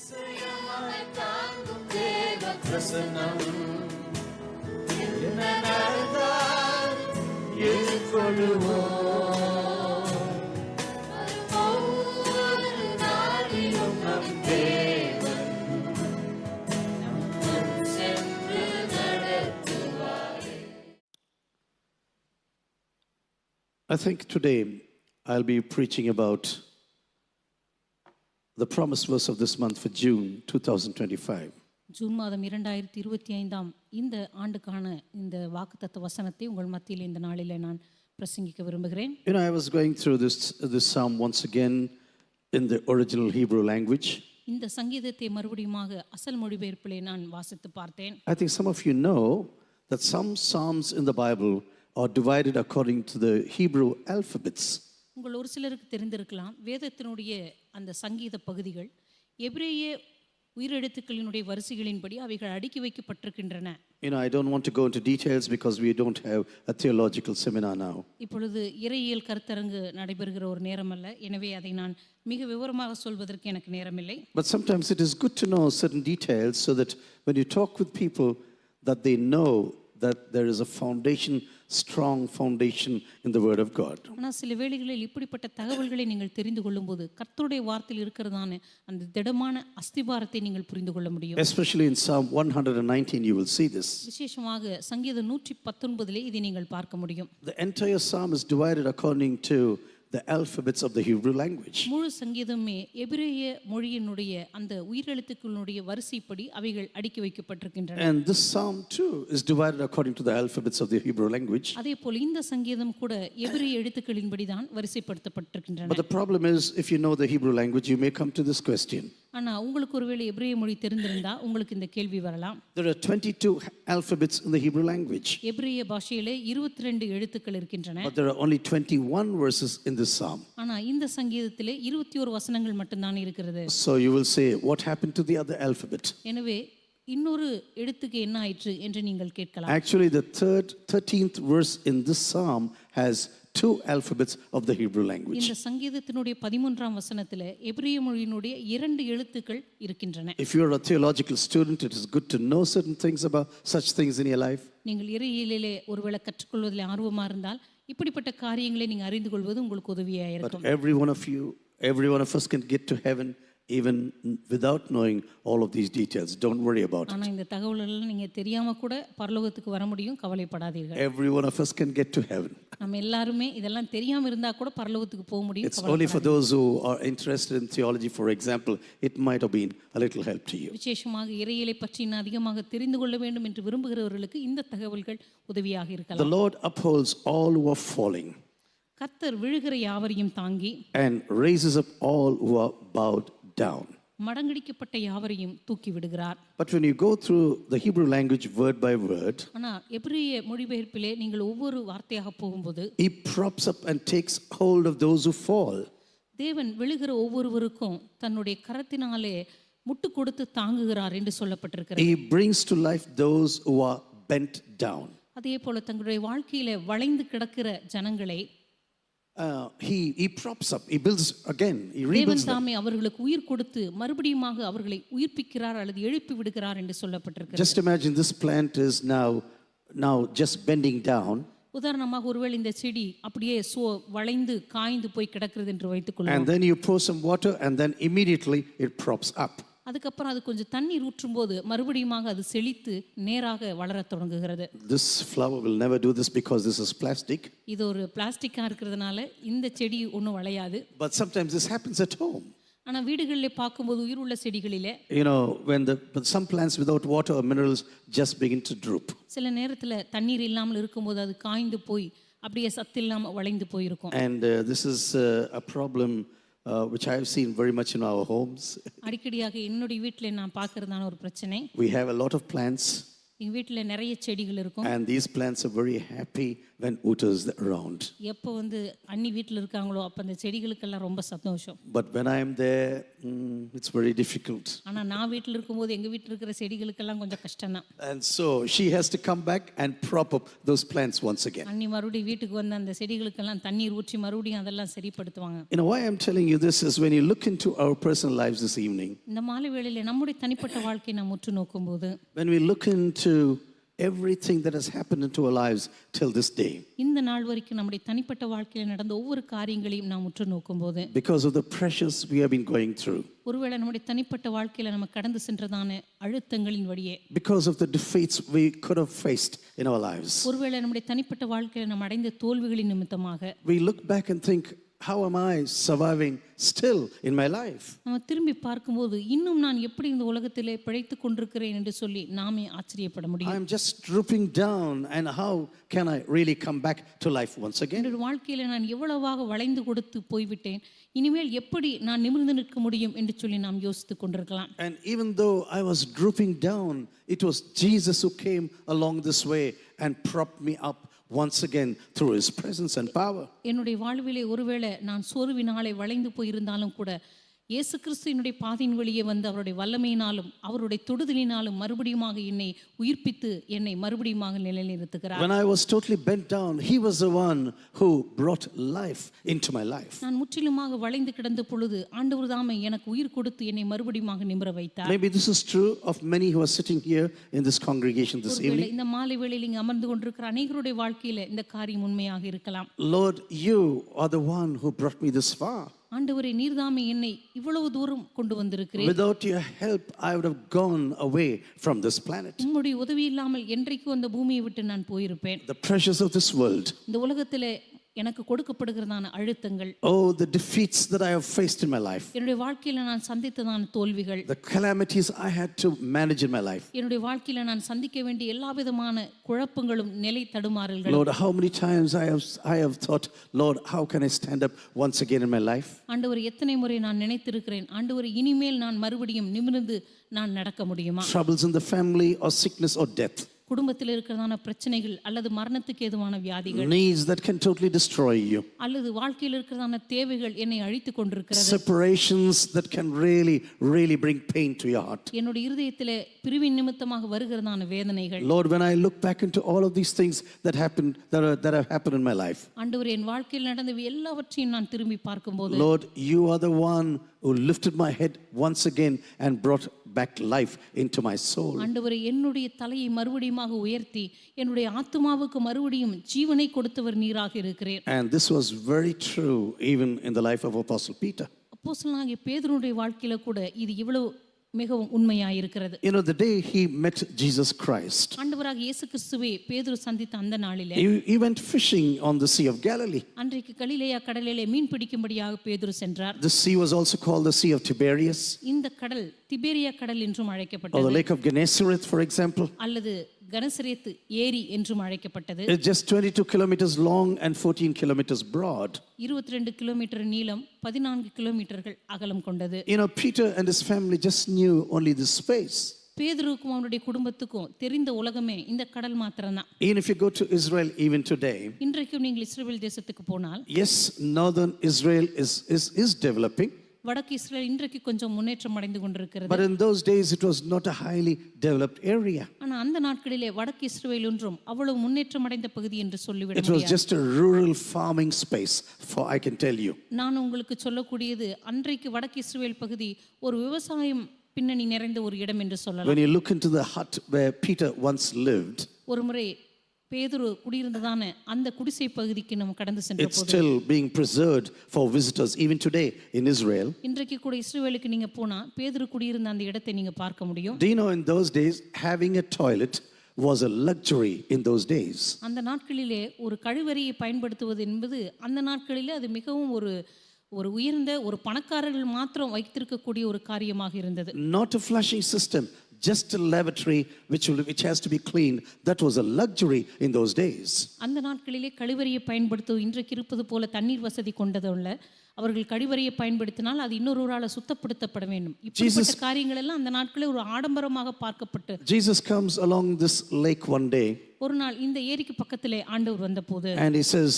அதிசயமாய் தாங்கும் தேவ பிரசன்னம் என்ன நடந்தால் எதிர்கொள்ளுவோம். ஒவ்வொரு நாளிலும் நம் தேவன் நம் முன் சென்று நடத்துவாரே. I think today I'll be preaching about the promised verse of this month for June 2025. June மாதம் 2025 இந்த ஆண்டுக்கான இந்த வாக்குத்தத்த வசனத்தை உங்கள் மத்தியில் இந்த நாளிலே நான் பிரசங்கிக்க விரும்புகிறேன். You know, I was going through this psalm once again in the original Hebrew language. இந்த சங்கீதத்தை மறுபடியுமாக அசல் மொழிபெயர்ப்பிலே நான் வாசித்து பார்த்தேன். I think some of you know that some psalms in the Bible are divided according to the Hebrew alphabets. உங்கள் ஒரு சிலருக்கு தெரிந்திருக்கலாம், வேதத்தினுடைய அந்த சங்கீத பகுதிகள் எபிரேய உயிரெழுத்துக்களினுடைய வரிசைகளின்படி அவைகள் அடுக்கி வைக்கப்பட்டிருக்கின்றன. You know, I don't want to go into details because we don't have a theological seminar now. இப்பொழுது இறையியல் கருத்தரங்கு நடைபெறுகிற ஒரு நேரம் அல்ல, எனவே அதை நான் மிக விவரமாக சொல்வதற்கு எனக்கு நேரமில்லை. But sometimes it is good to know certain details so that when you talk with people that they know that there is a foundation, strong foundation in the word of God. ஆனால் சில வேளைகளில் இப்படிப்பட்ட தகவல்களை நீங்கள் தெரிந்து கொள்ளும்போது கர்த்தருடைய வார்த்தையில் இருக்கிறதான அந்த திடமான அஸ்திபாரத்தை நீங்கள் புரிந்து கொள்ள முடியும். Especially in Psalm 119 you will see this. விசேஷமாக சங்கீதம் 119 இதை நீங்கள் பார்க்க முடியும். The entire psalm is divided according to the alphabets of the Hebrew language. முழு சங்கீதமே எபிரேய மொழியினுடைய அந்த உயிரெழுத்துக்களுடைய வரிசைப்படி அவைகள் அடுக்கி வைக்கப்பட்டிருக்கின்றன. And this psalm too is divided according to the alphabets of the Hebrew language. அதேபோல் இந்த சங்கீதம் கூட எபிரேய எழுத்துக்களின்படி தான் வரிசைப்படுத்தப்பட்டிருக்கின்றன. But the problem is, if you know the Hebrew language, you may come to this question. ஆனா உங்களுக்கு ஒருவேளை எபிரேய மொழி தெரிந்திருந்தா உங்களுக்கு இந்த கேள்வி வரலாம். There are 22 alphabets in the Hebrew language. எபிரேய பாஷையிலே 22 எழுத்துக்கள் இருக்கின்றன. But there are only 21 verses in this psalm. ஆனா இந்த சங்கீதத்திலே 21 வசனங்கள் மட்டும் தான் இருக்கிறது. So you will say, what happened to the other alphabet? எனவே இன்னொரு எழுத்துக்கு என்ன ஆயிற்று என்று நீங்கள் கேட்கலாம். Actually, the 13th verse in this psalm has two alphabets of the Hebrew language. இந்த சங்கீதத்தினுடைய 13ஆம் வசனத்திலே எபிரேய மொழியினுடைய 2 எழுத்துக்கள் இருக்கின்றன. If you are a theological student, it is good to know certain things about such things in your life. நீங்கள் இறையியலிலே ஒருவேளை கற்றுக்கொள்வதில் ஆர்வமா இருந்தால் இப்படிப்பட்ட காரியங்களை நீங்க அறிந்து கொள்வது உங்களுக்கு உதவியாக இருக்கும். But every one of us can get to heaven even without knowing all of these details. Don't worry about it. ஆனா இந்த தகவல்கள் நீங்க தெரியாம கூட பரலோகத்துக்கு வர முடியும், கவலைப்படாதீர்கள். Every one of us can get to heaven. நம்ம எல்லாரும் இதெல்லாம் தெரியாம இருந்தா கூட பரலோகத்துக்கு போக முடியும். It's only for those who are interested in theology, for example, it might have been a little help to you. விசேஷமாக இறையியலை பற்றி இன்னும் அதிகமாக தெரிந்து கொள்ள வேண்டும் என்று விரும்புகிறவர்களுக்கு இந்த தகவல்கள் உதவியாக இருக்கலாம். The Lord upholds all who are falling. கர்த்தர் விழுகிற யாவரையும் தாங்கி and raises up all who are bowed down. மடங்கடிக்கப்பட்ட யாவரையும் தூக்கி விடுகிறார். But when you go through the Hebrew language word by word, ஆனா எபிரேய மொழிபெயர்ப்பிலே நீங்கள் ஒவ்வொரு வார்த்தையாக போகும்போது he props up and takes hold of those who fall. தேவன் விழுகிற ஒவ்வொருவருக்கும் தன்னுடைய கரத்தினாலே முட்டு கொடுத்து தாங்குகிறார் என்று சொல்லப்பட்டிருக்கிறது. He brings to life those who are bent down. அதே போல தங்களுடைய வாழ்க்கையிலே வளைந்து கிடக்கிற ஜனங்களை he props up, he builds again, he rebuilds தேவன் them. தாமே அவர்களுக்கு உயிர் கொடுத்து மறுபடியுமாக அவர்களை உயிர்ப்பிக்கிறார் அல்லது எழுப்பி விடுகிறார் என்று சொல்லப்பட்டிருக்கிறது. Just imagine this plant is now just bending down. உதாரணமாக ஒருவேளை இந்த செடி அப்படியே வளைந்து காய்ந்து போய் கிடக்கிறது என்று வைத்துக்கொள்வோம். And then you pour some water and then immediately it props up. அதுக்கப்புறம் அது கொஞ்சம் தண்ணீர் ஊற்றும் போது மறுபடியுமாக அது செழித்து நேராக வளரத் தொடங்குகிறது. This flower will never do this because this is plastic. இது ஒரு பிளாஸ்டிக்கா இருக்கிறதுனால இந்த செடி ஒன்றும் வளையாது. But sometimes this happens at home. ஆனா வீடுகளிலே பார்க்கும்போது உயிருள்ள செடிகளிலே You know, but some plants without water or minerals just begin to droop. சில நேரத்துல தண்ணீர் இல்லாமல் இருக்கும்போது அது காய்ந்து போய் அப்படியே சத்து இல்லாம வளைந்து போயிருக்கும். And this is a problem which I have seen very much in our homes. அடிக்கடியாக என்னுடைய வீட்டிலே நான் பார்க்கிறதான ஒரு பிரச்சனை. We have a lot of plants. எங்க வீட்டிலே நிறைய செடிகள் இருக்கும். And these plants are very happy when Uta is around. எப்போ வந்து அண்ணி வீட்டில் இருக்காங்களோ அப்போ அந்த செடிகளுக்கெல்லாம் ரொம்ப சந்தோஷம். But when I am there, it's very difficult. ஆனால் நான் வீட்டில் இருக்கும்போது எங்கள் வீட்டில் இருக்கிற செடிகளுக்கெல்லாம் கொஞ்சம் கஷ்டம்தான். And so she has to come back and prop up those plants once again. அண்ணி மறுபடியும் வீட்டுக்கு வந்து அந்த செடிகளுக்கெல்லாம் தண்ணீர் ஊற்றி மறுபடியும் அதெல்லாம் சரிப்படுத்துவாங்க. You know why I'm telling you this is when you look into our personal lives this evening, இந்த மாலை வேளையில் நம்முடைய தனிப்பட்ட வாழ்க்கையை நாம் உற்று நோக்கும்போது, when we look into everything that has happened into our lives till this day, இந்த நாள் வரைக்கும் நம்முடைய தனிப்பட்ட வாழ்க்கையில் நடந்த ஒவ்வொரு காரியங்களையும் நாம் உற்று நோக்கும்போது, because of the pressures we have been going through, ஒருவேளை நம்முடைய தனிப்பட்ட வாழ்க்கையில் நம்ம கடந்து சென்றதான அழுத்தங்களின் வழியே, because of the defeats we could have faced in our lives, ஒருவேளை நம்முடைய தனிப்பட்ட வாழ்க்கையில் நம்ம அடைந்த தோல்விகளின் நிமித்தமாக we look back and think, how am I surviving still in my life? நம்ம திரும்பி பார்க்கும்போது இன்னும் நான் எப்படி இந்த உலகத்திலே பிழைத்துக் கொண்டிருக்கிறேன் என்று சொல்லி நாமே ஆச்சரியப்பட முடியும். I'm just drooping down, and how can I really come back to life once again? என்னுடைய வாழ்க்கையில நான் எவ்வளவாக வளைந்து கொடுத்து போய்விட்டேன், இனிமேல் எப்படி நான் நிமிர்ந்து நிற்க முடியும் என்று சொல்லி நாம் யோசித்துக் கொண்டிருக்கலாம். And even though I was drooping down, it was Jesus who came along this way and propped me up once again through his presence and power. என்னுடைய வாழ்விலே ஒருவேளை நான் சோர்வினாலே வளைந்து போயிருந்தாலும் கூட இயேசு கிறிஸ்து என்னுடைய பாதையின் வழியே வந்து அவருடைய வல்லமையினாலும் அவருடைய தொடுதலினாலும் மறுபடியுமாக என்னை உயிர்ப்பித்து என்னை மறுபடியுமாக நிலைநிறுத்துகிறார். When I was totally bent down, he was the one who brought life into my life. நான் முற்றிலுமாக வளைந்து கிடந்த பொழுது ஆண்டவர் தாமே எனக்கு உயிர் கொடுத்து என்னை மறுபடியுமாக நிமிர வைத்தார். Maybe this is true of many who are sitting here in this congregation this ஒருவேளை evening. இந்த மாலை வேளையில் இங்கு அமர்ந்து கொண்டிருக்கிற அநேகருடைய வாழ்க்கையில இந்த காரியம் உண்மையாக இருக்கலாம். Lord, you are the one who brought me this far. ஆண்டவரே, நீர்தாமே என்னை இவ்வளவு தூரம் கொண்டு வந்திருக்கிறீர். Without your help, I would have gone away from this planet. உம்முடைய உதவி இல்லாமல் என்றைக்கும் அந்த பூமியை விட்டு நான் போயிருப்பேன். The pressures of this world. இந்த உலகத்திலே எனக்கு கொடுக்கப்படுகிறதான அழுத்தங்கள், Oh, the defeats that I have faced in my life. என்னுடைய வாழ்க்கையில நான் சந்தித்ததான தோல்விகள், The calamities I had to manage in my life. என்னுடைய வாழ்க்கையில நான் சந்திக்க வேண்டிய எல்லா விதமான குழப்பங்களும் நிலை தடுமாறல்களும். Lord, how many times I have thought, Lord, how can I stand up once again in my life? ஆண்டவர், எத்தனை முறை நான் நினைத்திருக்கிறேன், ஆண்டவர் இனிமேல் நான் மறுபடியும் நிமிர்ந்து நான் நடக்க முடியுமா? Troubles in the family, or sickness or death. குடும்பத்தில் இருக்கிறதான பிரச்சனைகள் அல்லது மரணத்துக்கு ஏதுவான வியாதிகள், Needs that can totally destroy you. அல்லது வாழ்க்கையில் இருக்கிறதான தேவைகள் என்னை அழித்துக் கொண்டிருக்கிறது. Separations that can really bring pain to your heart. என்னுடைய இருதயத்திலே பிரிவின் நிமித்தமாக வருகிறதான வேதனைகள். Lord, when I look back into all of these things that have happened in my life, ஆண்டவர், என் வாழ்க்கையில் நடந்தவை எல்லாவற்றையும் நான் திரும்பி பார்க்கும்போது, Lord, you are the one who lifted my head once again and brought back life into my soul. ஆண்டவரே, என்னுடைய தலையை மறுபடியும் உயர்த்தி என்னுடைய ஆத்துமாவுக்கு மறுபடியும் ஜீவனை கொடுத்தவர் நீராக இருக்கிறீர். And this was very true even in the life of Apostle Peter. அப்போஸ்தலனாகிய பேதுருடைய வாழ்க்கையில கூட இது இவ்வளவு மிகவும் உண்மையாக இருக்கிறது. You know, the day he met Jesus Christ, ஆண்டவராக இயேசு கிறிஸ்துவை பேதுரு சந்தித்த அந்த நாளிலே he went fishing on the Sea of Galilee. அன்றைக்கு கலிலேயா கடலிலே மீன் பிடிக்கும்படியாக பேதுரு சென்றார். The sea was also called the Sea of Tiberias, இந்த கடல் திபேரியா கடல் என்றும் or the அழைக்கப்பட்டது, Lake of Gennesaret, for example. அல்லது கனசரேத்து ஏரி என்றும் அழைக்கப்பட்டது. It's just 22 kilometers long and 14 kilometers broad. 22 kilometre நீளம், 14 கிலோமீட்டர்கள் அகலம் கொண்டது. You know, Peter and his family just knew only this space. பேதுருவுக்கும் அவருடைய குடும்பத்துக்கும் தெரிந்த உலகமே இந்த கடல் மாத்திரம்தான். Even if you go to Israel even today, இன்றைக்கும் நீங்கள் இஸ்ரவேல் தேசத்துக்கு போனால், yes, northern Israel is developing. வடக்கு இஸ்ரேல் இன்றைக்கு கொஞ்சம் முன்னேற்றம் அடைந்து கொண்டிருக்கிறது. But in those days it was not a highly developed area. ஆனா அந்த நாட்களிலே வடக்கு இஸ்ரேல் ஒன்றும் அவ்வளவு முன்னேற்றம் அடைந்த பகுதி என்று சொல்லிவிட It was முடியாது. just a rural farming space, for I can tell you. நான் உங்களுக்கு சொல்லக்கூடியது, அன்றைக்கு வடக்கு இஸ்ரேல் பகுதி ஒரு விவசாயம் பின்னணி நிறைந்த ஒரு இடம் என்று சொல்லலாம். When you look into the hut where Peter once lived, ஒரு முறை பேதுரு குடியிருந்ததான அந்த குடிசை பகுதிக்கு நம்ம கடந்து சென்ற it's போது, still being preserved for visitors even today in Israel. இன்றைக்கு கூட இஸ்ரவேலுக்கு நீங்க போனா பேதுரு குடியிருந்த அந்த இடத்தை நீங்க பார்க்க முடியும். Do you know, in those days having a toilet was a luxury in those days. அந்த நாட்களிலே ஒரு கழிவறையை பயன்படுத்துவது என்பது அந்த நாட்களிலே அது மிகவும் ஒரு உயர்ந்த ஒரு பணக்காரர்கள் மாத்திரம் வைத்திருக்கக்கூடிய ஒரு காரியமாக இருந்தது. Not a flushing system, just a lavatory which has to be cleaned. That was a luxury in those days. அந்த நாட்களிலே கழிவறையை பயன்படுத்தும் இன்றைக்கு இருப்பது போல தண்ணீர் வசதி கொண்டதுள்ள அவர்கள் கழிவறையை பயன்படுத்தினால் அது இன்னொருவரால் சுத்தப்படுத்தப்பட வேண்டும். இப்படிப்பட்ட காரியங்கள் எல்லாம் அந்த நாட்களில் ஒரு ஆடம்பரமாக பார்க்கப்பட்டு Jesus comes along this lake one day ஒரு நாள் இந்த ஏரிக்கு பக்கத்திலே ஆண்டவர் வந்தபோது and he says,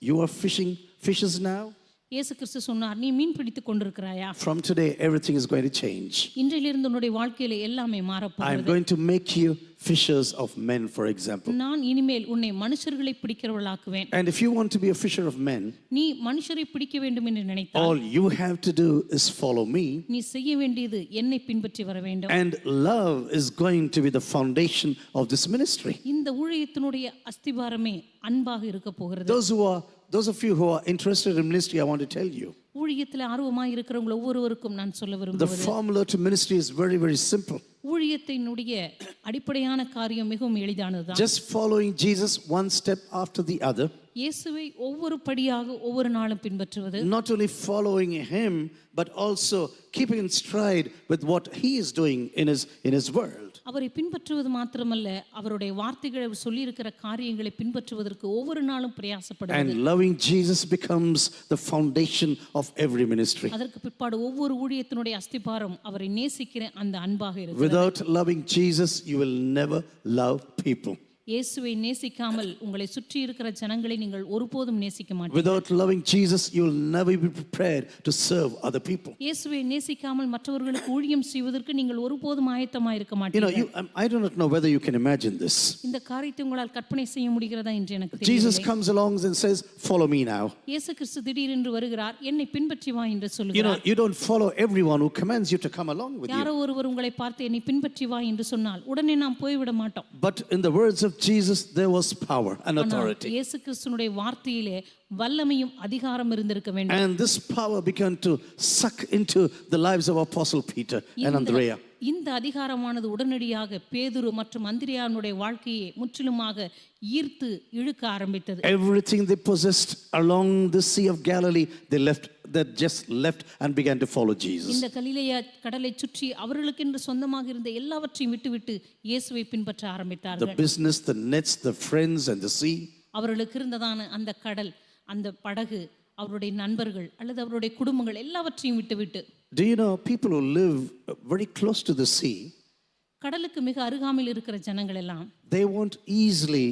"You are fishing fishes now? இயேசு கிறிஸ்து சொன்னார், நீ மீன் பிடித்துக் கொண்டிருக்கிறாயா? From today everything is going to change. இன்றிலிருந்து உன்னுடைய வாழ்க்கையில எல்லாமே I am மாறப்போகிறது. going to make you fishers of men, for example. நான் இனிமேல் உன்னை மனுஷர்களை பிடிக்கிறவளாக்குவேன். And if you want to be a fisher of men, நீ மனுஷரை பிடிக்க வேண்டும் என்று நினைத்தால் all you have to do is follow me. நீ செய்ய வேண்டியது என்னை பின்பற்றி வர வேண்டும். And love is going to be the foundation of this ministry. இந்த ஊழியத்தினுடைய அஸ்திபாரமே அன்பாக இருக்க போகிறது. Those of you who are interested in ministry, I want to tell you, ஊழியத்தில் ஆர்வமாக இருக்கிறவங்க ஒவ்வொருவருக்கும் நான் சொல்ல the விரும்புவது formula to ministry is very, very simple. ஊழியத்தினுடைய அடிப்படையான காரியம் மிகவும் எளிதானதுதான். Just following Jesus one step after the other. இயேசுவை ஒவ்வொரு படியாக ஒவ்வொரு நாளும் பின்பற்றுவது. Not only following him, but also keeping in stride with what he is doing in his world. அவரை பின்பற்றுவது மாத்திரமல்ல, அவருடைய வார்த்தைகளை அவர் சொல்லியிருக்கிற காரியங்களை பின்பற்றுவதற்கு ஒவ்வொரு நாளும் பிரயாசப்படுவது. And loving Jesus becomes the foundation of every ministry. அதற்கு பிற்பாடு ஒவ்வொரு ஊழியத்தினுடைய அஸ்திபாரம் அவரை நேசிக்கிற அந்த அன்பாக இருக்கிறது. Without loving Jesus, you will never love people. இயேசுவை நேசிக்காமல் உங்களை சுற்றி இருக்கிற ஜனங்களை நீங்கள் ஒருபோதும் நேசிக்க மாட்டீர்கள். Without loving Jesus, you will never be prepared to serve other people. இயேசுவை நேசிக்காமல் மற்றவர்களுக்கு ஊழியம் செய்வதற்கு நீங்கள் ஒருபோதும் ஆயத்தமாக இருக்க மாட்டீர்கள். I do not know whether you can imagine this. இந்த காரியத்தை உங்களால் கற்பனை செய்ய முடிகிறதா என்று எனக்கு Jesus தெரியவில்லை. comes along and says, "Follow me now." இயேசு கிறிஸ்து திடீரென்று வருகிறார், என்னை பின்பற்றி வா என்று சொல்லுகிறார். You don't follow everyone who commands you to come along with you. யாரோ ஒருவர் உங்களை பார்த்து என்னை பின்பற்றி வா என்று சொன்னால் உடனே நாம் போய்விட மாட்டோம். But in the words of Jesus, there was power and authority. இயேசு கிறிஸ்துவினுடைய வார்த்தையிலே வல்லமையும் அதிகாரம் இருந்திருக்க வேண்டும். And this power began to suck into the lives of Apostle Peter and Andrea. இந்த அதிகாரமானது உடனடியாக பேதுரு மற்றும் அந்திரியானுடைய வாழ்க்கையை முற்றிலுமாக ஈர்த்து இழுக்க ஆரம்பித்தது. Everything they possessed along the Sea of Galilee, they just left and began to follow Jesus. இந்த கலிலேயா கடலை சுற்றி அவர்களுக்கென்று சொந்தமாக இருந்த எல்லாவற்றையும் விட்டுவிட்டு இயேசுவை பின்பற்ற The ஆரம்பித்தார்கள். business, the nets, the friends and the sea. அவர்களுக்கு இருந்ததான அந்த கடல், அந்த படகு, அவருடைய நண்பர்கள் அல்லது அவருடைய குடும்பங்கள் எல்லாவற்றையும் விட்டுவிட்டு. Do you know people who live very close to the sea, கடலுக்கு மிக அருகாமையில் இருக்கிற ஜனங்கள் எல்லாம் they won't easily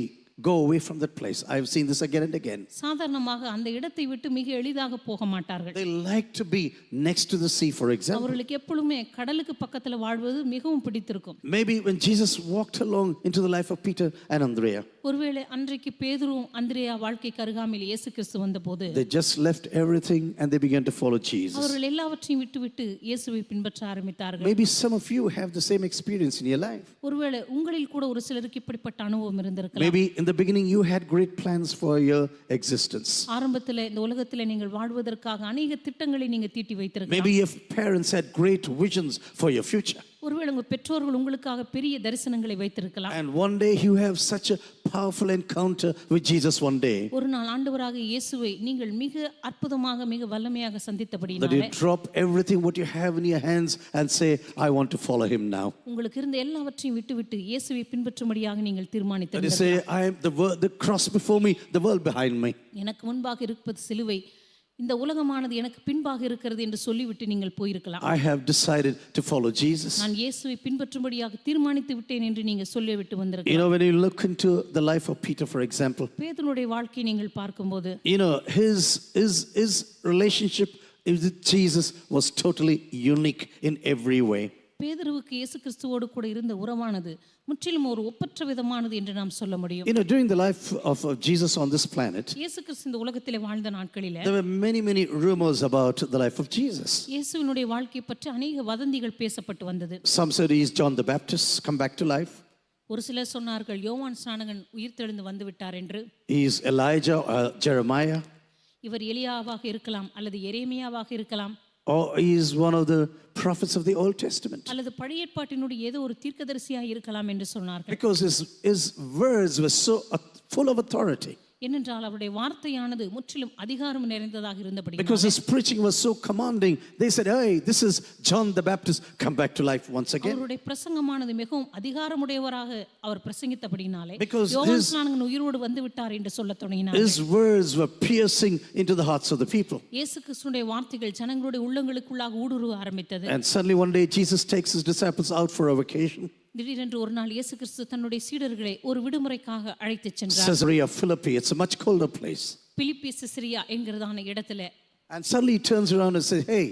go away from that place. I've seen this again and again. சாதாரணமாக அந்த இடத்தை விட்டு மிக எளிதாக போக மாட்டார்கள். They like to be next to the sea, for example. அவர்களுக்கு எப்பொழுதுமே கடலுக்கு பக்கத்துல வாழ்வது மிகவும் பிடித்திருக்கும். Maybe when Jesus walked along into the life of Peter and Andrea, ஒருவேளை அன்றைக்கு பேதுருவும் அந்திரேயா வாழ்க்கைக்கு அருகாமையில் இயேசு கிறிஸ்து வந்தபோது they just left everything and they began to follow Jesus. அவர்கள் எல்லாவற்றையும் விட்டுவிட்டு இயேசுவை பின்பற்ற ஆரம்பித்தார்கள். Maybe some of you have the same experience in your life. ஒருவேளை உங்களில் கூட ஒரு சிலருக்கு இப்படிப்பட்ட அனுபவம் இருந்திருக்கலாம். Maybe in the beginning you had great plans for your existence. ஆரம்பத்தில் இந்த உலகத்தில் நீங்கள் வாழ்வதற்காக அநேக திட்டங்களை நீங்க தீட்டி வைத்திருக்கலாம். Maybe your parents had great visions for your future. ஒருவேளை உங்கள் பெற்றோர்கள் உங்களுக்காக பெரிய தரிசனங்களை வைத்திருக்கலாம். And one day you have such a powerful encounter with Jesus one day ஒரு நாள் ஆண்டவராக இயேசுவை நீங்கள் மிக அற்புதமாக மிக வல்லமையாக that you சந்தித்தபடியினாலே drop everything what you have in your hands and say, "I want to follow him now." உங்களுக்கு இருந்த எல்லாவற்றையும் விட்டுவிட்டு இயேசுவை பின்பற்றும்படியாக நீங்கள் That you தீர்மானித்தீர்கள். say, "I am the cross before me, the world behind me." எனக்கு முன்பாக இருப்பது சிலுவை, இந்த உலகமானது எனக்கு பின்பாக இருக்கிறது என்று சொல்லிவிட்டு நீங்கள் போயிருக்கலாம். I have decided to follow Jesus. நான் இயேசுவை பின்பற்றும்படியாக தீர்மானித்து விட்டேன் என்று நீங்கள் சொல்லிவிட்டு You வந்திருக்கலாம். know, when you look into the life of Peter, for example, பேதுருடைய வாழ்க்கையை நீங்கள் பார்க்கும்போது his relationship with Jesus was totally unique in every way. பேதுருவுக்கு இயேசு கிறிஸ்துவோடு கூட இருந்த உறவானது முற்றிலும் ஒரு ஒப்பற்ற விதமானது என்று நாம் சொல்ல முடியும். During the life of Jesus on this planet, இயேசு கிறிஸ்து இந்த உலகத்திலே வாழ்ந்த நாட்களிலே there were many rumors about the life of Jesus. இயேசுவினுடைய வாழ்க்கையை பற்றி அநேக வதந்திகள் பேசப்பட்டு வந்தது. Some said he is John the Baptist come back to life. ஒரு சிலர் சொன்னார்கள் யோவான் ஸ்நானகன் உயிர்த்தெழுந்து வந்து விட்டார் என்று. He is Elijah or Jeremiah, இவர் எலியாவாக இருக்கலாம் அல்லது எரேமியாவாக இருக்கலாம் or he is one of the prophets of the Old Testament. அல்லது பழைய ஏற்பாட்டினுடைய ஏதோ ஒரு தீர்க்கதரிசியாக இருக்கலாம் என்று சொன்னார்கள். Because his words were so full of authority. ஏனென்றால் அவருடைய வார்த்தையானது முற்றிலும் அதிகாரம் நிறைந்ததாக இருந்தபடி Because his preaching was so commanding, they said, hey, this is John the Baptist, come back to life once again. அவருடைய பிரசங்கமானது மிகவும் அதிகாரமுடையவராக அவர் பிரசங்கித்தபடினாலே Because யோவான் ஸ்நானகன் உயிரோடு வந்து விட்டார் என்று சொல்லத் தொடங்கினார். His words were piercing into the hearts of the people. இயேசு கிறிஸ்துவினுடைய வார்த்தைகள் ஜனங்களுடைய உள்ளங்களுக்குள்ளாக ஊடுருவ ஆரம்பித்தது. And suddenly one day Jesus takes his disciples out for a vacation. திடீரென்று ஒரு நாள் இயேசு கிறிஸ்து தன்னுடைய சீடர்களை ஒரு விடுமுறைக்காக அழைத்துச் சென்றார். Caesarea Philippi, it's a much colder place. பிலிப்பி சிசரியா என்கிறதான இடத்துல. And suddenly he turns around and says, hey,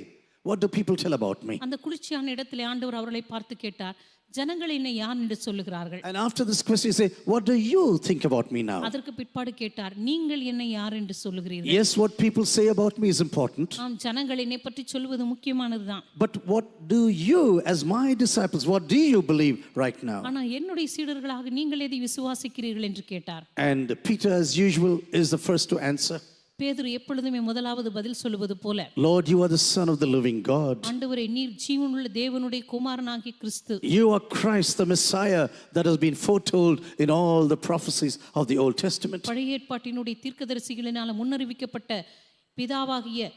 what do people tell about me? அந்த குளிர்ச்சியான இடத்திலே ஆண்டவர் அவர்களை பார்த்து கேட்டார், ஜனங்கள் என்னை யார் என்று சொல்லுகிறார்கள்? And after this question he said, what do you think about me now? அதற்கு பிற்பாடு கேட்டார், நீங்கள் என்னை யார் என்று சொல்லுகிறீர்கள்? Yes, what people say about me is important. ஆம், ஜனங்கள் என்னை பற்றி சொல்வது முக்கியமானதுதான். But what do you, as my disciples, what do you believe right now? ஆனா என்னுடைய சீடர்களாக நீங்கள் எதை விசுவாசிக்கிறீர்கள் என்று கேட்டார். And Peter, as usual, is the first to answer. பேதுரு எப்பொழுதுமே முதலாவது பதில் சொல்லுவது போல, Lord, you are the Son of the living God. ஆண்டவரே, நீர் ஜீவனுள்ள தேவனுடைய குமாரனாகிய கிறிஸ்து. You are Christ, the Messiah that has been foretold in all the prophecies of the Old Testament. பழைய ஏற்பாட்டினுடைய தீர்க்கதரிசிகளினால முன்னறிவிக்கப்பட்ட பிதாவாகிய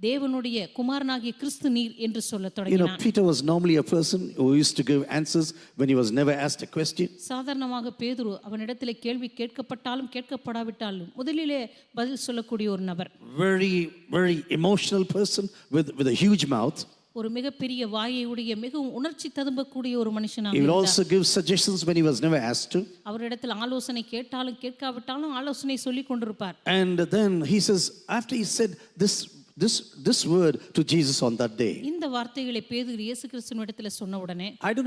தேவனுடைய குமாரனாகிய கிறிஸ்து நீர் என்று சொல்லத் தொடங்கினார். Peter was normally a person who used to give answers when he was never asked a question. சாதாரணமாக பேதுரு அவனிடத்திலே கேள்வி கேட்கப்பட்டாலும் கேட்கப்படாவிட்டாலும் முதலிலே பதில் சொல்லக்கூடிய ஒரு நபர். Very, very emotional person with a huge mouth. ஒரு மிகப்பெரிய வாயை உடைய மிகவும் உணர்ச்சி ததும்பக்கூடிய ஒரு மனுஷனாக He will இருந்தார். also give suggestions when he was never asked to. அவரிடத்தில் ஆலோசனை கேட்டாலும் கேட்காவிட்டாலும் ஆலோசனை சொல்லி கொண்டிருப்பார். And then he says, after he said this word to Jesus on that day, இந்த வார்த்தைகளை பேதுரு இயேசு கிறிஸ்துவினிடத்தில் சொன்ன உடனே I do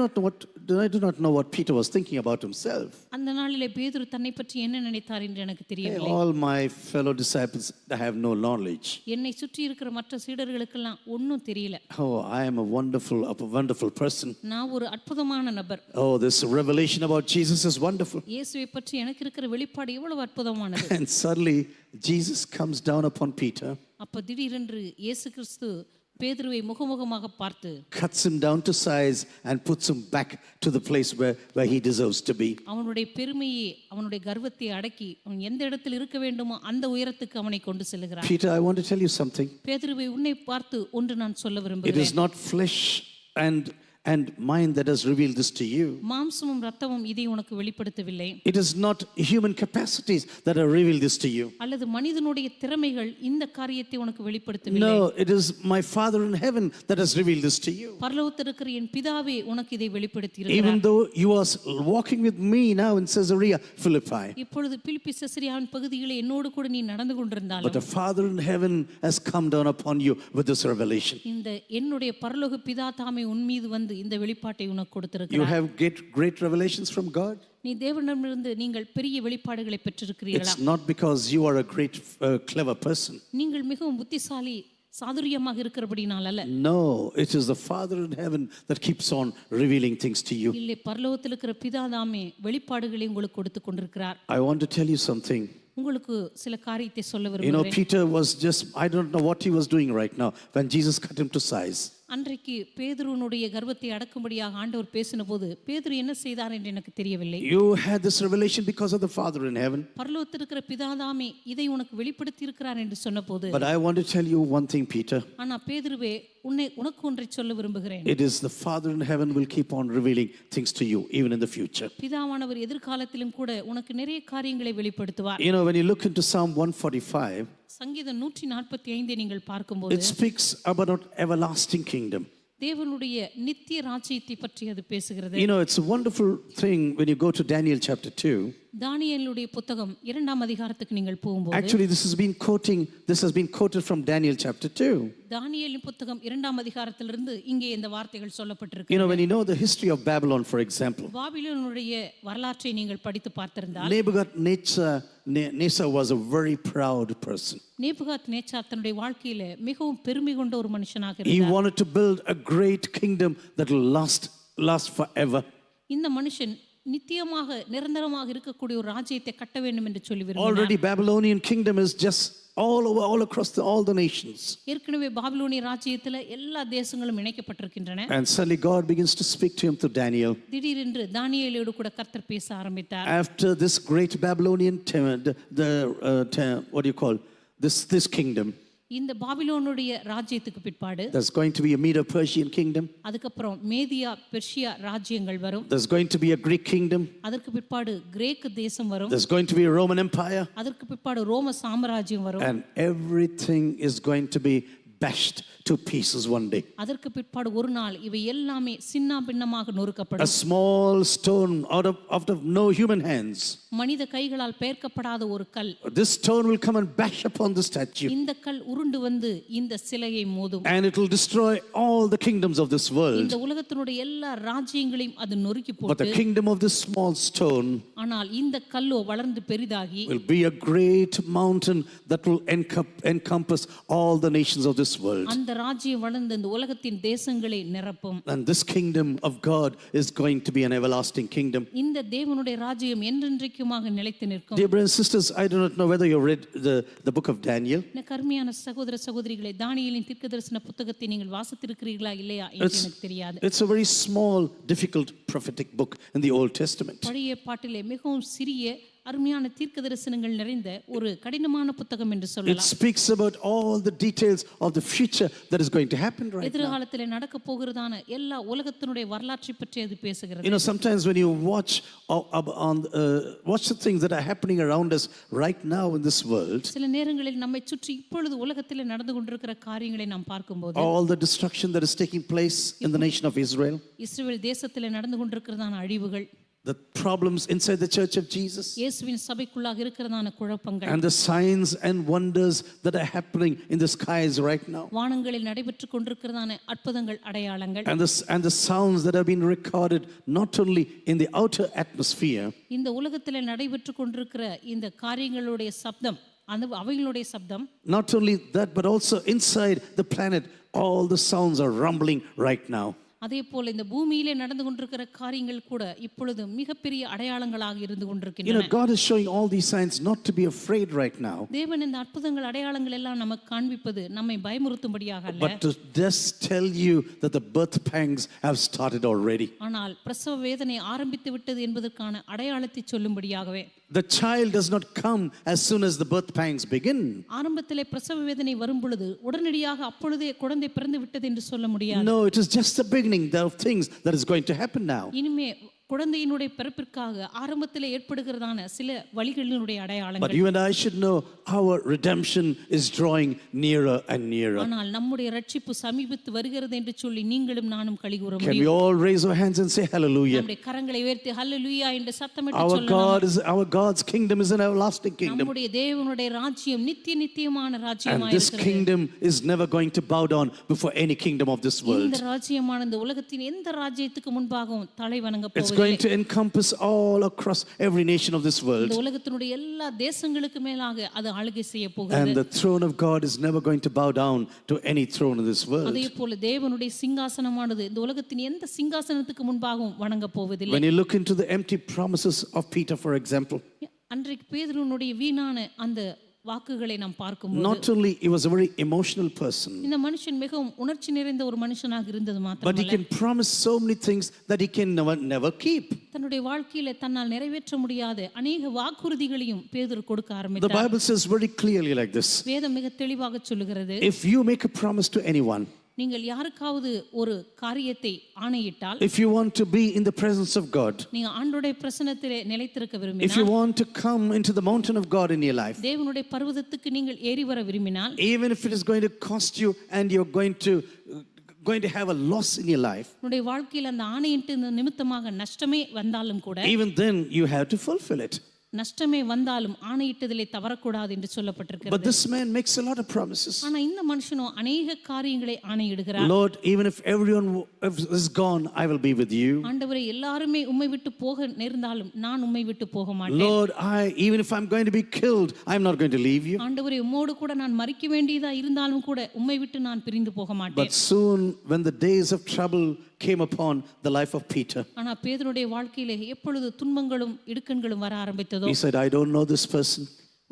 not know what Peter was thinking about himself. அந்த நாளிலே பேதுரு தன்னை பற்றி என்ன நினைத்தார் என்று எனக்கு Hey, தெரியவில்லை. all my fellow disciples have no knowledge. என்னை சுற்றி இருக்கிற மற்ற சீடர்களுக்கெல்லாம் ஒன்றும் தெரியல. Oh, I am a wonderful person. நான் ஒரு அற்புதமான நபர். Oh, this revelation about Jesus is wonderful. இயேசுவை பற்றி எனக்கு இருக்கிற வெளிப்பாடு எவ்வளவு அற்புதமானது. And suddenly Jesus comes down upon Peter, அப்ப திடீரென்று இயேசு கிறிஸ்து பேதுருவை முகமுகமாக பார்த்து cuts him down to size and puts him back to the place where he deserves to be. அவனுடைய பெருமையை, அவனுடைய கர்வத்தை அடக்கி அவன் எந்த இடத்தில் இருக்க வேண்டுமோ அந்த உயரத்துக்கு அவனை கொண்டு செல்கிறார். Peter, I want to tell you something. பேதுருவை, உன்னை பார்த்து ஒன்று நான் சொல்ல It விரும்புகிறேன். is not flesh and mind that has revealed this to you. மாம்சமும் இரத்தமும் இதை உனக்கு வெளிப்படுத்தவில்லை. It is not human capacities that have revealed this to you. அல்லது மனிதனுடைய திறமைகள் இந்த காரியத்தை உனக்கு வெளிப்படுத்தவில்லை. No, it is my Father in heaven that has revealed this to you. பரலோகத்தில் இருக்கிற என் பிதாவே உனக்கு இதை வெளிப்படுத்தி Even இருக்கிறார். though you are walking with me now in Caesarea Philippi, இப்பொழுது பிலிப்பி செசரியாவின் பகுதிகளை என்னோடு கூட நீ நடந்து but கொண்டிருந்தாலும் the Father in heaven has come down upon you with this revelation. இந்த என்னுடைய பரலோக பிதா தாமே உன் மீது வந்து இந்த வெளிப்பாட்டை உனக்கு You கொடுத்திருக்கிறார். have great revelations from God. நீ தேவனிடமிருந்து நீங்கள் பெரிய வெளிப்பாடுகளை பெற்றிருக்கிறீர்களா? It's not because you are a great clever person. நீங்கள் மிகவும் புத்திசாலி சாதுரியமாக இருக்கிறபடினால் அல்ல. No, it is the Father in heaven that keeps on revealing things to you. இல்லை, பரலோகத்தில் இருக்கிற பிதா தாமே வெளிப்பாடுகளை உங்களுக்கு கொடுத்து கொண்டிருக்கிறார். I want to tell you something. உங்களுக்கு சில காரியத்தை சொல்ல You know, விரும்புகிறேன். Peter was just, I don't know what he was doing right now when Jesus cut him to size. அன்றைக்கு பேதுருனுடைய கர்வத்தை அடக்கும்படியாக ஆண்டவர் பேசின போது பேதுரு என்ன செய்தார் என்று எனக்கு தெரியவில்லை. You had this revelation because of the Father in heaven. பரலோகத்தில் இருக்கிற பிதாதாமே இதை உனக்கு வெளிப்படுத்தி இருக்கிறார் என்று சொன்னபோது, But I want to tell you one thing, Peter. ஆனா பேதுருவே, உனக்கு ஒன்றை சொல்ல விரும்புகிறேன். It is the Father in heaven will keep on revealing things to you even in the future. பிதாவானவர் எதிர்காலத்திலும் கூட உனக்கு நிறைய காரியங்களை வெளிப்படுத்துவார். You know, when you look into Psalm 145, சங்கீதம் 145 நீங்கள் பார்க்கும்போது it speaks about an everlasting kingdom. தேவனுடைய நித்திய ராஜ்யத்தை பற்றி அது பேசுகிறது. You know, it's a wonderful thing when you go to Daniel chapter 2. தானியேலுடைய புத்தகம் 2ஆம் அதிகாரத்துக்கு நீங்கள் போகும்போது, Actually, this has been quoted from Daniel chapter 2. தானியேலின் புத்தகம் 2ஆம் அதிகாரத்திலிருந்து இங்கே இந்த வார்த்தைகள் You சொல்லப்பட்டிருக்கு. know, when you know the history of Babylon, for example, பாபிலோனுடைய வரலாற்றை நீங்கள் படித்து பார்த்திருந்தால், Nebuchadnezzar was a very proud person. நேபுகாத் நேச்சார் தன்னுடைய வாழ்க்கையில மிகவும் பெருமை கொண்ட ஒரு மனுஷனாக He இருந்தார். wanted to build a great kingdom that will last forever. இந்த மனுஷன் நித்தியமாக நிரந்தரமாக இருக்கக்கூடிய ஒரு ராஜ்யத்தை கட்ட வேண்டும் என்று சொல்லி விரும்பினார். Already Babylonian kingdom is just all over, all across all the nations. ஏற்கனவே பாபிலோனிய ராஜ்யத்துல எல்லா தேசங்களும் இணைக்கப்பட்டிருக்கின்றன. And suddenly God begins to speak to him through Daniel. திடீரென்று தானியேலோடு கூட கர்த்தர் பேச ஆரம்பித்தார். After this great Babylonian what do you call this kingdom? இந்த பாபிலோனுடைய ராஜ்யத்துக்கு பிற்பாடு There's going to be a Medo-Persian kingdom. அதுக்கப்புறம் மேதியா பெர்ஷியா ராஜ்யங்கள் வரும். There's going to be a Greek kingdom. அதற்கு பிற்பாடு கிரேக்கு தேசம் வரும். There's going to be a Roman Empire. அதற்கு பிற்பாடு ரோம சாம்ராஜ்யம் வரும். And everything is going to be bashed to pieces one day. அதற்கு பிற்பாடு ஒரு நாள் இவை எல்லாமே சின்ன பின்னமாக A நொறுக்கப்படும். small stone out of no human hands. மனித கைகளால் பெயர்க்கப்படாத ஒரு கல். This stone will come and bash upon the statue. இந்த கல் உருண்டு வந்து இந்த சிலையை மோதும். And it will destroy all the kingdoms of this world. இந்த உலகத்தினுடைய எல்லா ராஜ்யங்களையும் அது நொறுக்கி But the போட்டு, kingdom of this small stone ஆனால் இந்த கல்லோ வளர்ந்து பெரிதாகி will be a great mountain that will encompass all the nations of this world. அந்த ராஜ்யம் வளர்ந்து இந்த உலகத்தின் தேசங்களை நிரப்பும். And this kingdom of God is going to be an everlasting kingdom. இந்த தேவனுடைய ராஜ்யம் என்றென்றைக்குமாக நிலைத்து நிற்கும். Dear brothers and sisters, I do not know whether you read the book of Daniel. இந்த கருமையான சகோதர சகோதரிகளே, தானியேலின் தீர்க்கதரிசன புத்தகத்தை நீங்கள் வாசித்திருக்கிறீர்களா இல்லையா என்று எனக்கு தெரியாது. It's a very small, difficult prophetic book in the Old Testament. பழைய பாட்டிலே மிகவும் சிறிய அருமையான தீர்க்க தரிசனங்கள் நிறைந்த ஒரு கடினமான புத்தகம் என்று It சொல்லலாம். speaks about all the details of the future that is going to happen right now. எதிர்காலத்தில் நடக்க போகிறதான எல்லா உலகத்தினுடைய வரலாற்றை பற்றி அது பேசுகிறது. You know, sometimes when you watch the things that are happening around us right now in this world, சில நேரங்களில் நம்மை சுற்றி இப்பொழுது உலகத்தில் நடந்து கொண்டிருக்கிற காரியங்களை நாம் பார்க்கும்போது, all the destruction that is taking place in the nation of Israel, இஸ்ரவேல் தேசத்தில் நடந்து கொண்டிருக்கிறதான அழிவுகள், the problems inside the church of Jesus, இயேசுவின் சபைக்குள்ளாக இருக்கிறதான குழப்பங்கள், and the signs and wonders that are happening in the skies right now, வானங்களில் நடைபெற்று கொண்டிருக்கிறதான அற்புதங்கள், அடையாளங்கள், and the sounds that have been recorded not only in the outer atmosphere, இந்த உலகத்தில் நடைபெற்று கொண்டிருக்கிற இந்த காரியங்களுடைய சப்தம், அந்த அவைகளுடைய சப்தம், not only that but also inside the planet, all the sounds are rumbling right now. அதே போல இந்த பூமியிலே நடந்து கொண்டிருக்கிற காரியங்கள் கூட இப்பொழுது மிகப்பெரிய அடையாளங்களாக இருந்து You know, கொண்டிருக்கின்றன. God is showing all these signs not to be afraid right now, தேவன் இந்த அற்புதங்கள், அடையாளங்கள் எல்லாம் நமக்கு காண்பிப்பது நம்மை பயமுறுத்தும்படியாக அல்ல, but to just tell you that the birth pangs have started already. ஆனால் பிரசவ வேதனை ஆரம்பித்து விட்டது என்பதற்கான அடையாளத்தை சொல்லும்படியாகவே. The child does not come as soon as the birth pangs begin. ஆரம்பத்திலே பிரசவ வேதனை வரும் பொழுது உடனடியாக அப்பொழுதே குழந்தை பிறந்து விட்டது என்று சொல்ல முடியாது. No, it is just the beginning of things that is going to happen now. இனிமே குழந்தையினுடைய பிறப்பிற்காக ஆரம்பத்தில் ஏற்படுகிறதான சில வழிகளினுடைய But அடையாளங்கள். you and I should know our redemption is drawing nearer and nearer. ஆனால் நம்முடைய ரட்சிப்பு சமீபித்து வருகிறது என்று சொல்லி நீங்களும் நானும் கலிகூற Can we முடியும். all raise our hands and say hallelujah? நம்முடைய கரங்களை உயர்த்தி ஹல்லேலூயா என்று சத்தமிட்டு Our சொல்லலாம். God's kingdom is an everlasting kingdom. நம்முடைய தேவனுடைய ராஜ்யம் நித்தியமான And ராஜ்யமாய் this இருக்கிறது. kingdom is never going to bow down before any kingdom of this world. இந்த ராஜ்யமான இந்த உலகத்தின் எந்த ராஜ்யத்துக்கு முன்பாகவும் தலை வணங்க It's போவதில்லை. going to encompass all across every nation of this world. இந்த உலகத்தினுடைய எல்லா தேசங்களுக்கு மேலாக அது ஆளுகை செய்ய போகிறது. And the throne of God is never going to bow down to any throne in this world. அதே போல தேவனுடைய சிங்காசனமானது இந்த உலகத்தின் எந்த சிங்காசனத்துக்கு முன்பாகவும் வணங்க போவதில்லை. When you look into the empty promises of Peter, for example, அன்றைக்கு பேதுருவினுடைய வீணான அந்த வாக்குகளை நாம் பார்க்கும்போது, not only he was a very emotional person, இந்த மனுஷன் மிகவும் உணர்ச்சி நிறைந்த ஒரு மனுஷனாக இருந்தது but he மாத்திரமல்ல, can promise so many things that he can never keep. தன்னுடைய வாழ்க்கையில தன்னால் நிறைவேற்ற முடியாத அநேக வாக்குறுதிகளையும் பேதுரு கொடுக்க The ஆரம்பித்தார். Bible says very clearly like this: வேதம் மிக தெளிவாக சொல்லுகிறது, if you make a promise to anyone, நீங்கள் யாருக்காவது ஒரு காரியத்தை ஆணையிட்டால், if you want to be in the presence of God, நீங்க ஆண்டவருடைய பிரசன்னத்திலே நிலைத்திருக்க if you விரும்பினால், want to come into the mountain of God in your life, தேவனுடைய பர்வதத்துக்கு நீங்கள் ஏறி வர விரும்பினால், even if it is going to cost you and you're going to have a loss in your life, உன்னுடைய வாழ்க்கையில் அந்த ஆணையிட்டு நிமித்தமாக நஷ்டமே வந்தாலும் கூட, even then you have to fulfill it. நஷ்டமே வந்தாலும் ஆணையிட்டதிலே தவறக்கூடாது என்று But சொல்லப்பட்டிருக்கிறது. this man makes a lot of promises. ஆனா இந்த மனுஷனோ அநேக காரியங்களை ஆணையிடுகிறார். Lord, even if everyone is gone, I will be with you. ஆண்டவரே, எல்லாருமே உம்மை விட்டு போக நேர்ந்தாலும் நான் உம்மை விட்டு போக மாட்டேன். Lord, even if I'm going to be killed, I'm not going to leave you. ஆண்டவரே, உம்மோடு கூட நான் மரிக்க வேண்டியதா இருந்தாலும் கூட உம்மை விட்டு நான் பிரிந்து போக மாட்டேன். But soon, when the days of trouble came upon the life of Peter. ஆனா பேதுருடைய வாழ்க்கையிலே எப்பொழுது துன்பங்களும் இடுக்கண்களும் வர ஆரம்பித்ததோ He said, I don't know this person.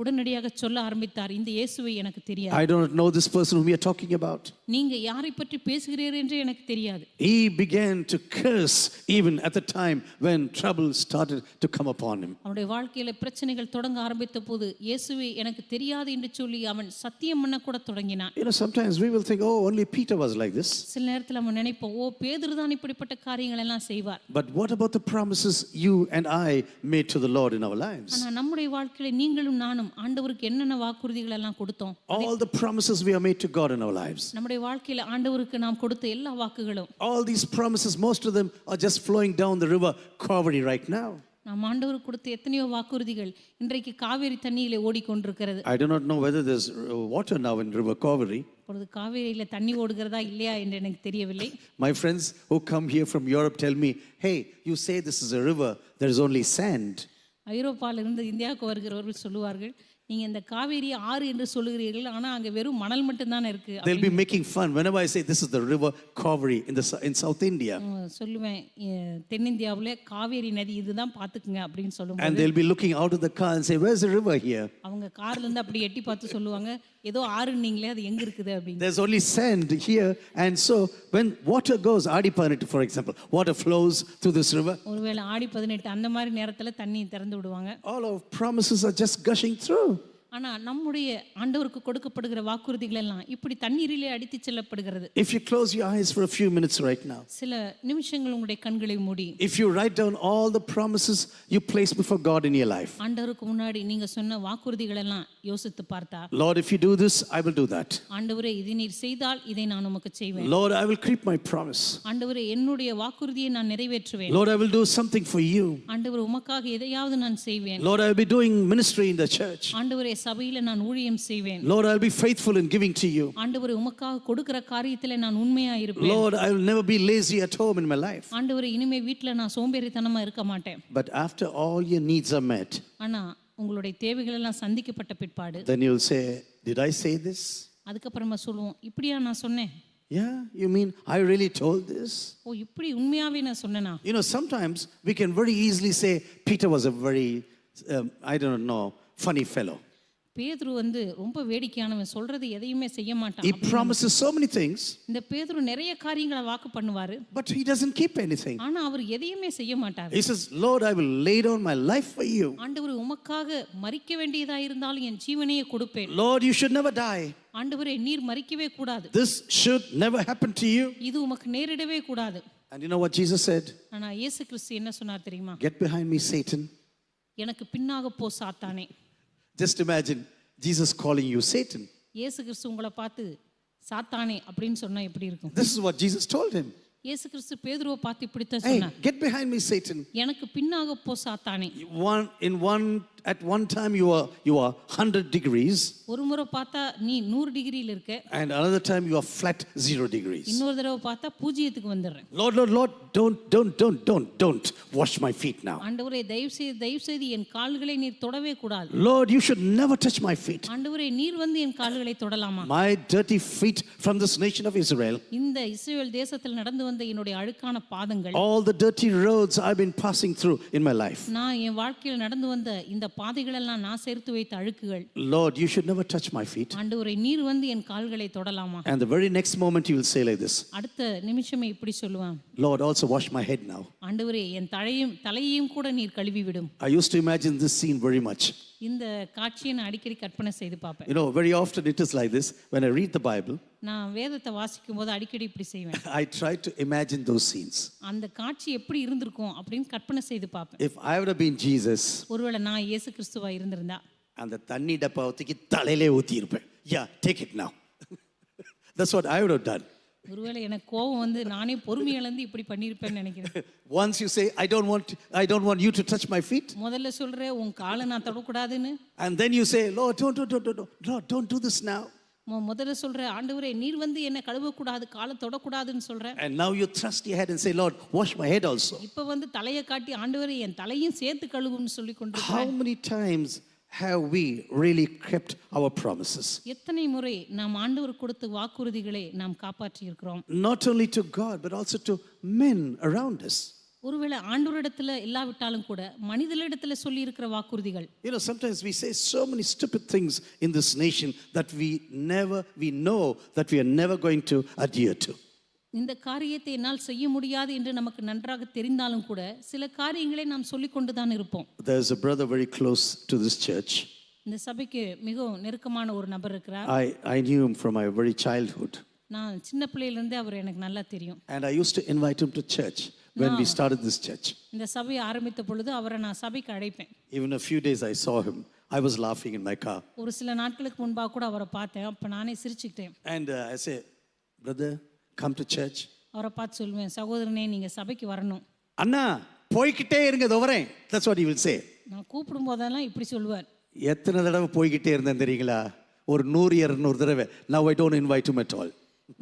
உடனடியாக சொல்ல ஆரம்பித்தார், இந்த இயேசுவை எனக்கு தெரியாது. I don't know this person whom we are talking about. நீங்க யாரை பற்றி பேசுகிறீர்கள் என்று எனக்கு தெரியாது. He began to curse even at the time when trouble started to come upon him. அவனுடைய வாழ்க்கையில பிரச்சனைகள் தொடங்க ஆரம்பித்த போது இயேசுவை எனக்கு தெரியாது என்று சொல்லி அவன் சத்தியம் பண்ண கூட தொடங்கினான். You know, sometimes we will think, oh, only Peter was like this. சில நேரத்தில் நம்ம நினைப்போம், ஓ பேதுரு தான் இப்படிப்பட்ட காரியங்கள் எல்லாம் செய்வார். But what about the promises you and I made to the Lord in our lives? ஆனா நம்முடைய வாழ்க்கையில நீங்களும் நானும் ஆண்டவருக்கு என்னென்ன வாக்குறுதிகள் எல்லாம் கொடுத்தோம்? All the promises we have made to God in our lives. நம்முடைய வாழ்க்கையில ஆண்டவருக்கு நாம் கொடுத்த எல்லா வாக்குகளும், All these promises, most of them are just flowing down the river Kaveri right now. நாம் ஆண்டவருக்கு கொடுத்த எத்தனையோ வாக்குறுதிகள் இன்றைக்கு காவேரி தண்ணியிலே ஓடிக்கொண்டிருக்கிறது. I do not know whether there's water now in river Kaveri. இப்பொழுது காவேரியில தண்ணி ஓடுகிறதா இல்லையா என்று எனக்கு தெரியவில்லை. My friends who come here from Europe tell me, hey, you say this is a river, there is only sand. ஐரோப்பாவிலிருந்து இந்தியாவுக்கு வருகிறவர்கள் சொல்லுவார்கள், நீங்க இந்த காவேரி ஆறு என்று சொல்லுகிறீர்கள், ஆனா அங்க வெறும் மணல் மட்டும் தானே இருக்கு. They'll be making fun whenever I say this is the river Kaveri in South India. சொல்லுவேன், தென்னிந்தியாவுல காவேரி நதி இதுதான் பாத்துக்குங்க அப்படின்னு And சொல்லுவாங்க. they'll be looking out of the car and say, where's the river here? அவங்க கார்ல இருந்து அப்படி எட்டி பார்த்து சொல்லுவாங்க, ஏதோ ஆறுன்னீங்களே அது எங்க இருக்குது அப்படின்னு. There's only sand here. And so when water goes, Adi 18 for example, water flows through this river. ஒருவேளை ஆடி 18 அந்த மாதிரி நேரத்துல தண்ணி திறந்து விடுவாங்க. All our promises are just gushing through. ஆனா நம்முடைய ஆண்டவருக்கு கொடுக்கப்படுகிற வாக்குறுதிகள் எல்லாம் இப்படி தண்ணீரிலே அடித்து செல்லப்படுகிறது. If you close your eyes for a few minutes right now, சில நிமிஷங்கள் உங்களுடைய கண்களை மூடி if you write down all the promises you place before God in your life, ஆண்டவருக்கு முன்னாடி நீங்க சொன்ன வாக்குறுதிகள் எல்லாம் யோசித்து பார்த்தா, Lord, if you do this, I will do that. ஆண்டவரே இது நீர் செய்தால் இதை நான் உமக்கு செய்வேன். Lord, I will keep my promise. ஆண்டவரே என்னுடைய வாக்குறுதியை நான் நிறைவேற்றுவேன். Lord, I will do something for you. ஆண்டவர் உமக்காக எதையாவது நான் செய்வேன். Lord, I will be doing ministry in the church. ஆண்டவரே சபையில நான் ஊழியம் செய்வேன். Lord, I will be faithful in giving to you. ஆண்டவரே உமக்காக கொடுக்கிற காரியத்திலே நான் உண்மையா இருப்பேன். Lord, I will never be lazy at home in my life. ஆண்டவரே இனிமே வீட்ல நான் சோம்பேறித்தனமா இருக்க மாட்டேன். But after all your needs are met, ஆனா உங்களுடைய தேவைகள் எல்லாம் சந்திக்கப்பட்ட பிற்பாடு then you'll say, did I say this? அதுக்கப்புறமா சொல்லுவோம், இப்படியா நான் சொன்னேன்? Yeah, you mean I really told this? ஓ இப்படி உண்மையாவே நான் சொன்னேனா? You know, sometimes we can very easily say Peter was a very, I don't know, funny fellow. பேதுரு ரொம்ப வேடிக்கையானவன், சொல்றது எதையுமே செய்ய மாட்டான். He promises so many things, இந்த பேதுரு நிறைய காரியங்களை வாக்கு பண்ணுவாரு, but he doesn't keep anything. ஆனா அவர் எதையுமே செய்ய மாட்டார். He says, Lord, I will lay down my life for you. ஆண்டவர் உமக்காக மரிக்க வேண்டியதா இருந்தாலும் என் ஜீவனையே கொடுப்பேன். Lord, you should never die. ஆண்டவரே நீர் மரிக்கவே கூடாது. This should never happen to you. இது உமக்கு நேரிடவே கூடாது. And you know what Jesus said? ஆனா இயேசு கிறிஸ்து என்ன சொன்னார் தெரியுமா? Get behind me, Satan. எனக்கு பின்னாக போ சாத்தானே. Just imagine Jesus calling you Satan. இயேசு கிறிஸ்து உங்களை பார்த்து சாத்தானே அப்படின்னு சொன்னா எப்படி இருக்கும்? This is what Jesus told him. இயேசு கிறிஸ்து பேதுருவை பார்த்து இப்படித்தான் Hey, சொன்னார், get behind me, Satan. எனக்கு பின்னாக போ சாத்தானே. At one time you are 100 degrees, ஒரு முறை பார்த்தா நீ 100 டிகிரியில் இருக்க, and another time you are flat 0 degrees. இன்னொரு தடவை பார்த்தா பூஜ்ஜியத்துக்கு வந்துடுறேன். Lord, don't wash my feet now. ஆண்டவரே தயவு செய்து என் கால்களை நீர் தொடவே கூடாது. Lord, you should never touch my feet. ஆண்டவரே நீர் என் கால்களை தொடலாமா? My dirty feet from this nation of Israel. இந்த இஸ்ரவேல் தேசத்தில் நடந்து வந்த என்னுடைய அழுக்கான பாதங்கள், All the dirty roads I've been passing through in my life. நான் என் வாழ்க்கையில் நடந்து வந்த இந்த பாதைகள் எல்லாம் நான் சேர்த்து வைத்த அழுக்குகள். Lord, you should never touch my feet. ஆண்டவரே நீர் என் கால்களை தொடலாமா? And the very next moment you will say like this. அடுத்த நிமிஷமே இப்படி சொல்லுவான், Lord, also wash my head now. ஆண்டவரே என் தலையையும் கூட நீர் கழுவி விடும். I used to imagine this scene very much. இந்த காட்சியை நான் அடிக்கடி கற்பனை செய்து பார்ப்பேன். You know, very often it is like this. When I read the Bible, நான் வேதத்தை வாசிக்கும் போது அடிக்கடி இப்படி செய்வேன். I try to imagine those scenes. அந்த காட்சி எப்படி இருந்திருக்கும் அப்படின்னு கற்பனை செய்து பார்ப்பேன். If I would have been Jesus, ஒருவேளை நான் இயேசு கிறிஸ்துவா இருந்திருந்தா, அந்த தண்ணி டப்பாவை தூக்கி தலையிலே ஊத்தி இருப்பேன். Yeah, take it now. That's what I would have done. ஒருவேளை எனக்கு கோபம் நானே பொறுமை இழந்து இப்படி பண்ணியிருப்பேன்னு நினைக்கிறேன். Once you say, I don't want you to touch my feet. முதல்ல சொல்றேன் உன் காலை நான் தொடக்கூடாதுன்னு. And then you say, Lord, don't do this now. முதல்ல சொல்றேன், ஆண்டவரே நீர் என்னை கழுவக்கூடாது, காலை தொடக்கூடாதுன்னு சொல்றேன். And now you thrust your head and say, Lord, wash my head also. இப்ப தலையை காட்டி ஆண்டவரே என் தலையும் சேர்த்து கழுவுன்னு சொல்லி கொண்டிருக்கிறேன். How many times have we really kept our promises? எத்தனை முறை நாம் ஆண்டவர் கொடுத்த வாக்குறுதிகளை நாம் காப்பாற்றி இருக்கிறோம்? Not only to God, but also to men around us. ஒருவேளை ஆண்டவரிடத்துல இல்லாவிட்டாலும் கூட மனிதர்களிடத்துல சொல்லி இருக்கிற வாக்குறுதிகள். You know, sometimes we say so many stupid things in this nation that we know that we are never going to adhere to. இந்த காரியத்தை என்னால் செய்ய முடியாது என்று நமக்கு நன்றாக தெரிந்தாலும் கூட சில காரியங்களை நாம் சொல்லிக்கொண்டு தான் இருப்போம். There's a brother very close to this church. இந்த சபைக்கு மிகவும் நெருக்கமான ஒரு நபர் இருக்கிறார். I knew him from my very childhood. நான் சின்ன பிள்ளையிலிருந்தே அவர் எனக்கு நல்லா தெரியும். And I used to invite him to church when we started this church. இந்த சபையை ஆரம்பித்த பொழுது அவரை நான் சபைக்கு அழைப்பேன். Even a few days I saw him. I was laughing in my car. ஒரு சில நாட்களுக்கு முன்பாக கூட அவரை பார்த்தேன். அப்ப நானே சிரிச்சுக்கிட்டேன். And I say, brother, come to church. அவரை பார்த்து சொல்லுவேன், சகோதரனே நீங்க சபைக்கு வரணும். அண்ணா போய்கிட்டே இருங்க வரேன். That's what he will say. நான் கூப்பிடும் போதெல்லாம் இப்படி சொல்லுவார். எத்தனை தடவை போய்கிட்டே இருந்தேன் தெரியுங்களா? ஒரு 100-200 தடவை. Now I don't invite him at all.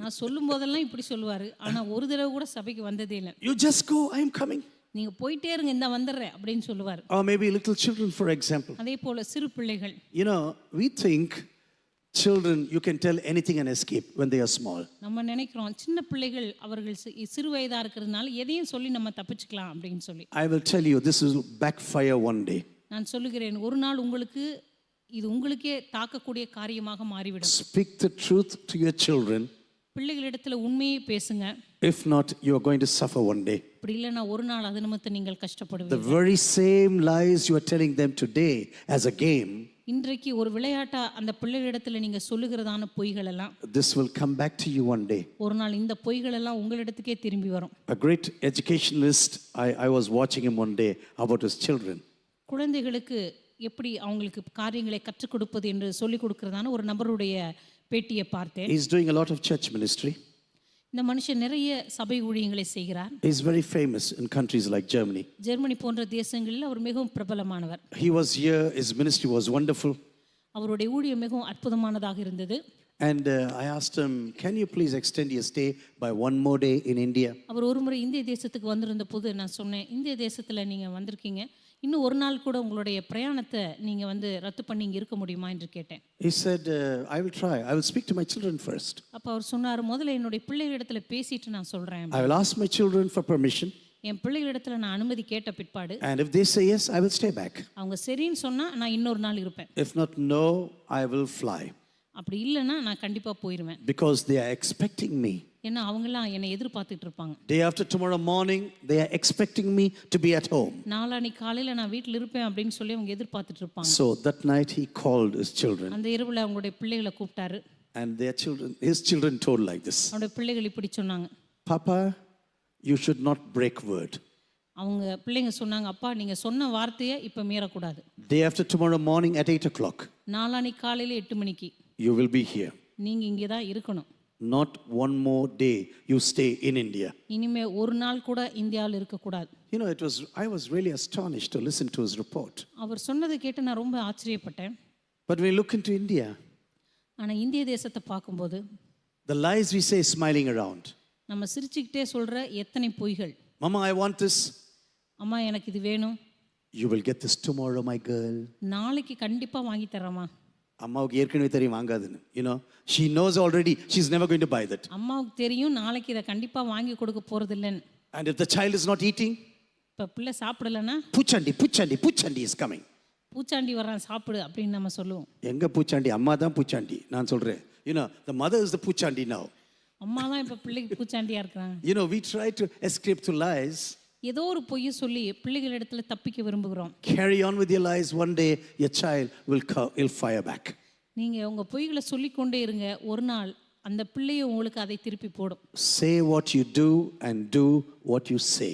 நான் சொல்லும் போதெல்லாம் இப்படி சொல்லுவாரு. ஆனா ஒரு தடவை கூட சபைக்கு வந்ததே இல்லை. You just go, I am coming. நீங்க போயிட்டே இருங்க, இந்த வந்துடுறேன் அப்படின்னு சொல்லுவார். Or maybe little children, for example. அதே போல சிறு பிள்ளைகள். You know, we think children, you can tell anything and escape when they are small. நம்ம நினைக்கிறோம் சின்ன பிள்ளைகள் அவர்கள் சிறு வயதா இருக்கிறதுனால எதையும் சொல்லி நம்ம தப்பிச்சுக்கலாம் அப்படின்னு சொல்லி. I will tell you, this will backfire one day. நான் சொல்லுகிறேன், ஒரு நாள் உங்களுக்கு இது உங்களுக்கே தாக்கக்கூடிய காரியமாக மாறிவிடும். Speak the truth to your children. பிள்ளைகளிடத்துல உண்மையை பேசுங்க. If not, you are going to suffer one day. அப்படி இல்லைன்னா ஒரு நாள் அது நிமித்தம் நீங்கள் The கஷ்டப்படுவீர்கள். very same lies you are telling them today as a game, இன்றைக்கு ஒரு விளையாட்டா அந்த பிள்ளைகளிடத்துல நீங்க சொல்லுகிறதான பொய்கள் எல்லாம் this will come back to you one day. ஒரு நாள் இந்த பொய்கள் எல்லாம் உங்களிடத்துக்கே திரும்பி வரும். A great educationalist, I was watching him one day about his children. குழந்தைகளுக்கு எப்படி அவங்களுக்கு காரியங்களை கற்றுக் கொடுப்பது என்று சொல்லிக் கொடுக்கிறதான ஒரு நபருடைய பேட்டியை பார்த்தேன். He's doing a lot of church ministry. இந்த மனுஷன் நிறைய சபை ஊழியங்களை செய்கிறார். He's very famous in countries like Germany. Germany போன்ற தேசங்களில் அவர் மிகவும் பிரபலமானவர். He was here, his ministry was wonderful. அவருடைய ஊழியம் மிகவும் அற்புதமானதாக இருந்தது. And I asked him, can you please extend your stay by one more day in India? அவர் ஒரு முறை இந்திய தேசத்துக்கு வந்திருந்த போது நான் சொன்னேன், இந்திய தேசத்துல நீங்க வந்திருக்கீங்க, இன்னும் ஒரு நாள் கூட உங்களுடைய பிரயாணத்தை நீங்க ரத்து பண்ணி இங்க இருக்க முடியுமா என்று கேட்டேன். He said, I will try. I will speak to my children first. அப்ப அவர் சொன்னார், முதல்ல என்னுடைய பிள்ளைகளிடத்துல பேசிட்டு நான் சொல்றேன். I will ask my children for permission. என் பிள்ளைகளிடத்துல நான் அனுமதி கேட்ட பிற்பாடு And if they say yes, I will stay back. அவங்க சரின்னு சொன்னா நான் இன்னொரு நாள் இருப்பேன். If not, no, I will fly. அப்படி இல்லைன்னா நான் கண்டிப்பா போயிருவேன். Because they are expecting me. ஏன்னா அவங்கெல்லாம் என்னை எதிர்பார்த்துட்டு இருப்பாங்க. Day after tomorrow morning, they are expecting me to be at home. நாளான்னைக்கு காலையில நான் வீட்டில் இருப்பேன் அப்படின்னு சொல்லி அவங்க எதிர்பார்த்துட்டு இருப்பாங்க. So that night he called his children. அந்த இரவுல அவங்களுடைய பிள்ளைகளை கூப்பிட்டாரு. And his children told like this. அவங்களுடைய பிள்ளைகள் இப்படி சொன்னாங்க, Papa, you should not break word. அவங்க பிள்ளைங்க சொன்னாங்க, அப்பா நீங்க சொன்ன வார்த்தையை இப்ப மீறக்கூடாது. Day after tomorrow morning at 8 o'clock, நாளான்னைக்கு காலையில 8 மணிக்கு you will be here. நீங்க இங்கே தான் இருக்கணும். Not one more day you stay in India. இனிமே ஒரு நாள் கூட இந்தியாவில் இருக்கக்கூடாது. You know, I was really astonished to listen to his report. அவர் சொன்னதை கேட்டு நான் ரொம்ப ஆச்சரியப்பட்டேன். But when you look into India, ஆனா இந்திய தேசத்தை பார்க்கும்போது the lies we say smiling around. நம்ம சிரிச்சுக்கிட்டே சொல்ற எத்தனை பொய்கள். Mama, I want this. அம்மா எனக்கு இது வேணும். You will get this tomorrow, my girl. நாளைக்கு கண்டிப்பா வாங்கி தரமா. அம்மாவுக்கு ஏற்கனவே தெரியும் வாங்காதுன்னு. You know, she knows already she's never going to buy that. அம்மாவுக்கு தெரியும் நாளைக்கு இதை கண்டிப்பா வாங்கி கொடுக்க போறது இல்லைன்னு. And if the child is not eating, இப்ப பிள்ளை சாப்பிடலன்னா பூச்சாண்டி is coming. பூச்சாண்டி வர்றான் சாப்பிடு அப்படின்னு நம்ம சொல்லுவோம். எங்க பூச்சாண்டி? அம்மா தான் பூச்சாண்டி. நான் சொல்றேன். You know, the mother is the பூச்சாண்டி now. அம்மா தான் இப்ப பிள்ளைக்கு பூச்சாண்டியா இருக்காங்க. You know, we try to escape to lies. ஏதோ ஒரு பொய்யை சொல்லி பிள்ளைகளிடத்துல தப்பிக்க விரும்புகிறோம். Carry on with your lies. One day your child will fire back. நீங்க உங்க பொய்களை சொல்லிக்கொண்டே இருங்க, ஒரு நாள் அந்த பிள்ளையை உங்களுக்கு அதை திருப்பி போடும். Say what you do and do what you say.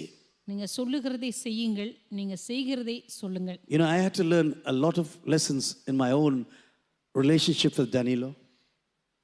நீங்க சொல்லுகிறதை செய்யுங்கள், நீங்க செய்கிறதை சொல்லுங்கள். You know, I had to learn a lot of lessons in my own relationship with Danilo.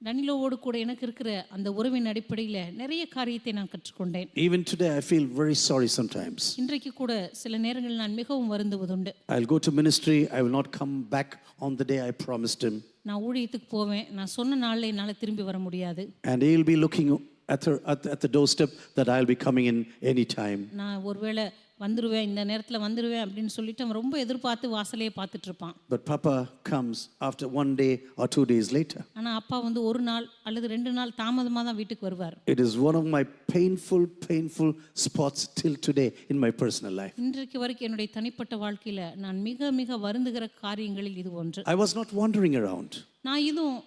டனிலோவோடு கூட எனக்கு இருக்கிற அந்த உறவின் அடிப்படையில் நிறைய காரியத்தை நான் கற்றுக்கொண்டேன். Even today I feel very sorry sometimes. இன்றைக்கு கூட சில நேரங்களில் நான் மிகவும் வருந்துவதுண்டு. I'll go to ministry, I will not come back on the day I promised him. நான் ஊழியத்துக்கு போவேன், நான் சொன்ன நாளில் என்னால் திரும்பி வர முடியாது. And he'll be looking at the doorstep that I'll be coming in any time. நான் ஒருவேளை வந்துருவேன், இந்த நேரத்தில் வந்துருவேன் அப்படின்னு சொல்லிட்டு அவன் ரொம்ப எதிர்பார்த்து வாசலையே பார்த்துட்டு இருப்பான். But Papa comes after 1 day or 2 days later. ஆனால் அப்பா வந்து ஒரு நாள் அல்லது 2 நாள் தாமதமாக தான் வீட்டுக்கு வருவார். It is one of my painful spots till today in my personal life. இன்றைக்கு வரைக்கும் என்னுடைய தனிப்பட்ட வாழ்க்கையில் நான் மிக மிக வருந்துகிற காரியங்களில் இது ஒன்று. I was not wandering around. நான் இதுவும்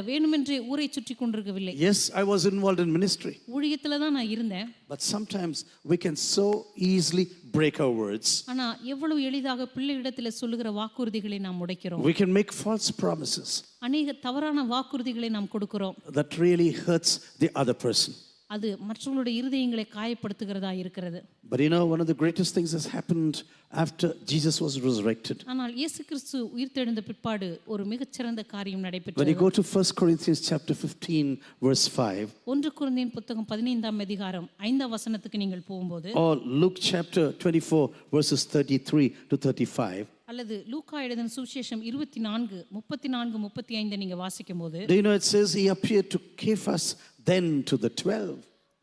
வேணுமென்றே ஊரை சுற்றி கொண்டிருக்கவில்லை. Yes, I was involved in ministry. ஊழியத்தில் தான் நான் இருந்தேன். But sometimes we can so easily break our words. ஆனால் எவ்வளவு எளிதாக பிள்ளையிடத்தில் சொல்லுகிற வாக்குறுதிகளை நாம் உடைக்கிறோம். We can make false promises அநேக தவறான வாக்குறுதிகளை நாம் கொடுக்கிறோம். that really hurts the other person. அது மற்றவர்களுடைய இருதயங்களை காயப்படுத்துகிறதா இருக்கிறது. But you know, one of the greatest things has happened after Jesus was resurrected. ஆனால் இயேசு கிறிஸ்து உயிர்த்தெழுந்த பிற்பாடு ஒரு மிகச்சிறந்த காரியம் When நடைபெற்றது. you go to 1 Corinthians chapter 15 verse 5 1 கொரிந்தியர் புத்தகம் 15ஆம் அதிகாரம் 5ஆம் வசனத்துக்கு நீங்கள் போகும்போது, or Luke chapter 24 verses 33 to 35, அல்லது லூக்கா எழுதின சுவிசேஷம் 24 34 35 நீங்க வாசிக்கும் போது, do you know it says he appeared to Cephas, then to the 12.